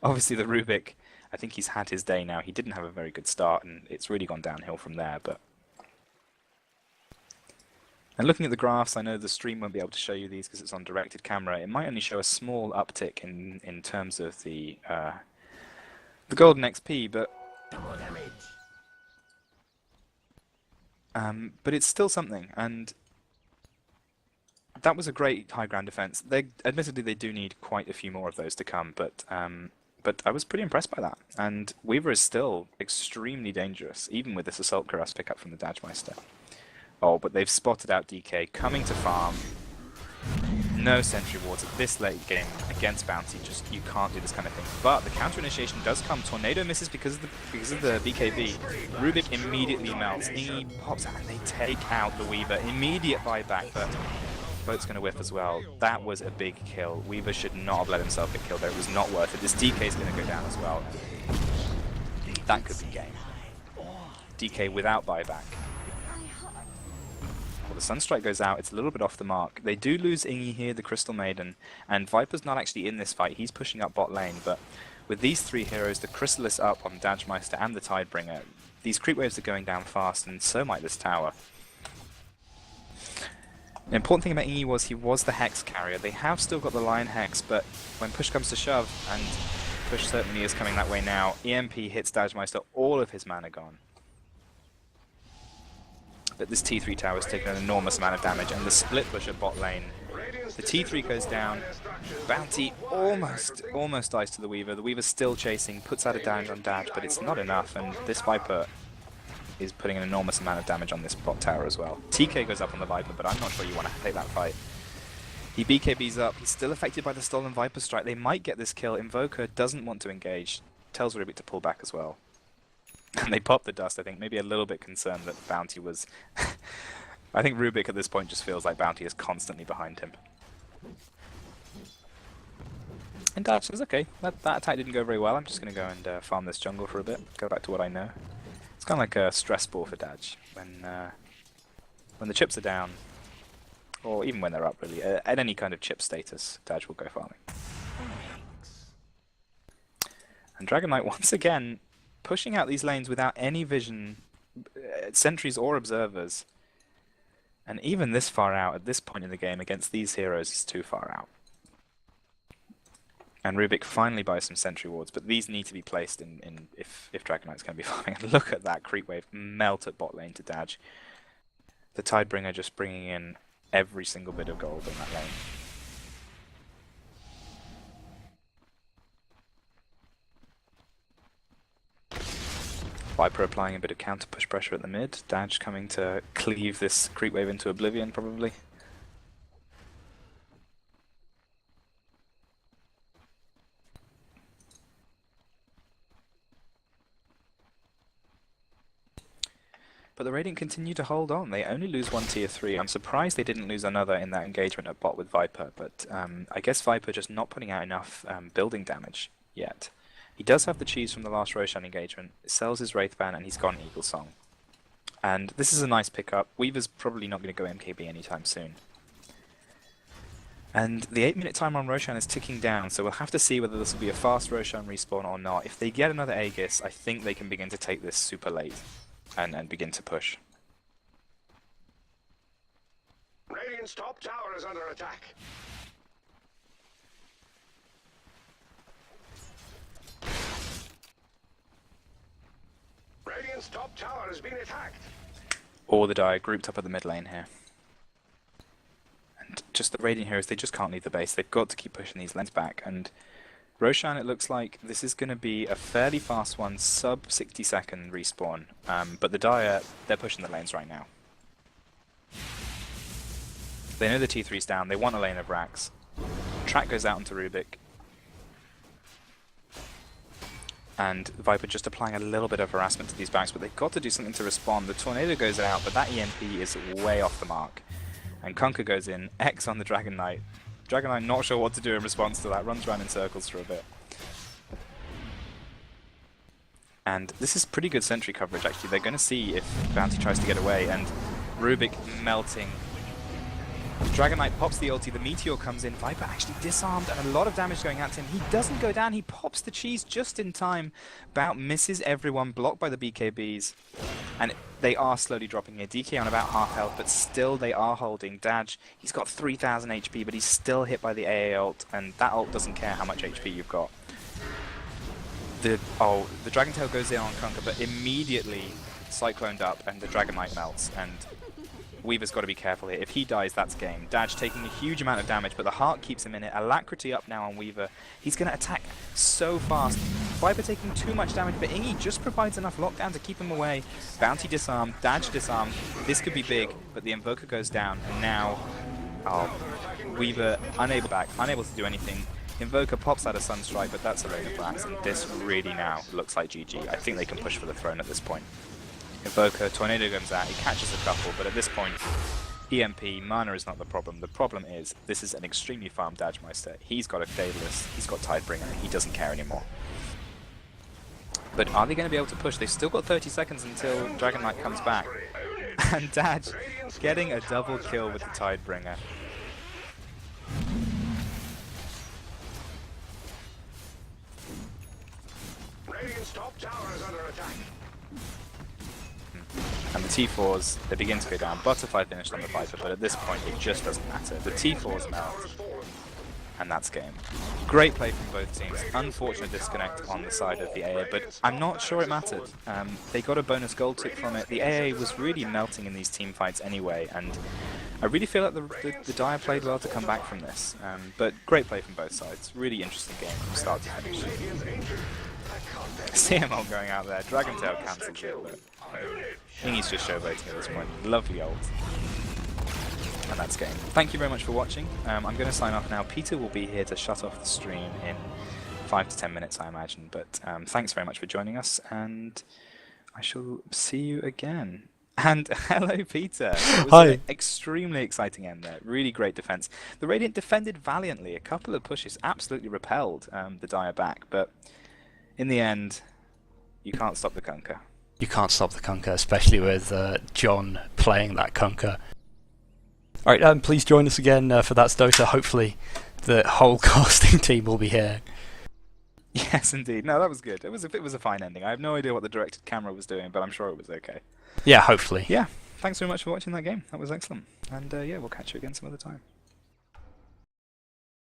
Obviously the Rubik, I think he's had his day now. He didn't have a very good start, and it's really gone downhill from there. But and looking at the graphs, I know the stream won't be able to show you these because it's on directed camera. It might only show a small uptick in terms of the golden XP, but it's still something. And that was a great high ground defense. Admittedly, they do need quite a few more of those to come, but I was pretty impressed by that. And Weaver is still extremely dangerous, even with this Assault Cuirass pickup from the Dajmeister. Oh, but they've spotted out DK coming to farm. No sentry wards at this late game against Bounty. Just you can't do this kind of thing. But the counter initiation does come. Tornado misses because of the BKB. Rubik immediately melts. He pops out and they take out the Weaver. Immediate buyback, but Boat's going to whiff as well. That was a big kill. Weaver should not have let himself get killed there. It was not worth it. This DK is going to go down as well. That could be game. DK without buyback. Well, the Sunstrike goes out. It's a little bit off the mark. They do lose Ingi here, the Crystal Maiden, and Viper's not actually in this fight. He's pushing up bot lane, but with these three heroes, the Chrysalis up on Dajmeister and the Tidebringer, these creep waves are going down fast, and so might this tower. The important thing about Ingi was he was the Hex carrier. They have still got the Lion Hex, but when push comes to shove, and push certainly is coming that way now, EMP hits Dajmeister, all of his mana gone. But this T3 tower has taken an enormous amount of damage, and the split push at bot lane. The T3 goes down, Bounty almost dies to the Weaver. The Weaver's still chasing, puts out a damage on Daj, but it's not enough, and this Viper is putting an enormous amount of damage on this bot tower as well. TK goes up on the Viper, but I'm not sure you want to take that fight. He BKBs up, he's still affected by the stolen Viper strike. They might get this kill. Invoker doesn't want to engage, tells Rubik to pull back as well. And they pop the dust, I think, maybe a little bit concerned that Bounty was... I think Rubik at this point just feels like Bounty is constantly behind him. And Daj says, okay, that attack didn't go very well, I'm just going to go and farm this jungle for a bit, go back to what I know. It's kind of like a stress ball for Daj. When the chips are down, or even when they're up really, at any kind of chip status, Daj will go farming. And Dragon Knight once again pushing out these lanes without any vision, sentries or observers. And even this far out at this point in the game against these heroes is too far out. And Rubik finally buys some sentry wards, but these need to be placed in if Dragon Knight's going to be farming. And look at that creep wave melt at bot lane to Daj. The Tidebringer just bringing in every single bit of gold in that lane. Viper applying a bit of counter push pressure at the mid. Daj coming to cleave this creep wave into oblivion probably. But the Radiant continue to hold on. They only lose one tier 3. I'm surprised they didn't lose another in that engagement at bot with Viper, but I guess Viper just not putting out enough building damage yet. He does have the cheese from the last Roshan engagement, sells his Wraithband, and he's got an Eagle Song. And this is a nice pickup. Weaver's probably not going to go MKB anytime soon. And the 8-minute timer on Roshan is ticking down, so we'll have to see whether this will be a fast Roshan respawn or not. If they get another Aegis, I think they can begin to take this super late and begin to push. Radiant's top tower is under attack. Radiant's top tower has been attacked. Or the Dire grouped up at the mid lane here. And just the Radiant heroes, they just can't leave the base. They've got to keep pushing these lanes back. And Roshan, it looks like this is going to be a fairly fast one, sub 60-second respawn. But the Dire, they're pushing the lanes right now. They know the T3's down, they want a lane of racks. Track goes out onto Rubik. And Viper just applying a little bit of harassment to these backs, but they've got to do something to respond. The Tornado goes out, but that EMP is way off the mark. And Kunkka goes in, X on the Dragon Knight. Dragon Knight not sure what to do in response to that, runs around in circles for a bit. And this is pretty good sentry coverage actually. They're going to see if Bounty tries to get away, and Rubik melting. Dragon Knight pops the ulti, the Meteor comes in, Viper actually disarmed and a lot of damage going out to him. He doesn't go down, he pops the cheese just in time. Bout misses everyone, blocked by the BKBs. And they are slowly dropping here. DK on about half health, but still they are holding. Daj, he's got 3,000 HP, but he's still hit by the AA ult, and that ult doesn't care how much HP you've got. The Dragon Tail goes in on Kunkka, but immediately cycloned up, and the Dragon Knight melts, and Weaver's got to be careful here. If he dies, that's game. Daj taking a huge amount of damage, but the heart keeps him in it. Alacrity up now on Weaver. He's going to attack so fast. Viper taking too much damage, but Ingi just provides enough lockdown to keep him away. Bounty disarmed, Daj disarmed. This could be big, but the Invoker goes down, and now Weaver unable to do anything. Invoker pops out a Sunstrike, but that's a rain of blacks, and this really now looks like GG. I think they can push for the throne at this point. Invoker, Tornado comes out, he catches a couple, but at this point, EMP, mana is not the problem. The problem is, this is an extremely farmed Dajmeister. He's got a Daedalus, he's got Tidebringer, he doesn't care anymore. But are they going to be able to push? They've still got 30 seconds until Dragon Knight comes back. And Daj getting a double kill with the Tidebringer. Radiant's top tower is under attack. And the T4s, they begin to go down. Butterfly finished on the Viper, but at this point it just doesn't matter. The T4s melt, and that's game. Great play from both teams. Unfortunate disconnect on the side of the AA, but I'm not sure it mattered. They got a bonus gold tick from it. The AA was really melting in these team fights anyway, and I really feel like the Dire played well to come back from this. But great play from both sides. Really interesting game from start to finish. CML going out there. Dragon Tail cancels it, but Ingi's just showboating at this point. Lovely ult. And that's game. Thank you very much for watching. I'm going to sign off now. Peter will be here to shut off the stream in 5 to 10 minutes, I imagine. But thanks very much for joining us, and I shall see you again. And hello, Peter. It was Hi. an extremely exciting end there. Really great defense. The Radiant defended valiantly. A couple of pushes absolutely repelled the Dire back, but in the end, you can't stop the Kunkka. You can't stop the Kunkka, especially with John playing that Kunkka. Alright, please join us again for That's Dota. Hopefully the whole casting team will be here. Yes, indeed. No, that was good. It was a fine ending. I have no idea what the directed camera was doing, but I'm sure it was okay. Yeah, hopefully. Yeah, thanks very much for watching that game. That was excellent. And yeah, we'll catch you again some other time.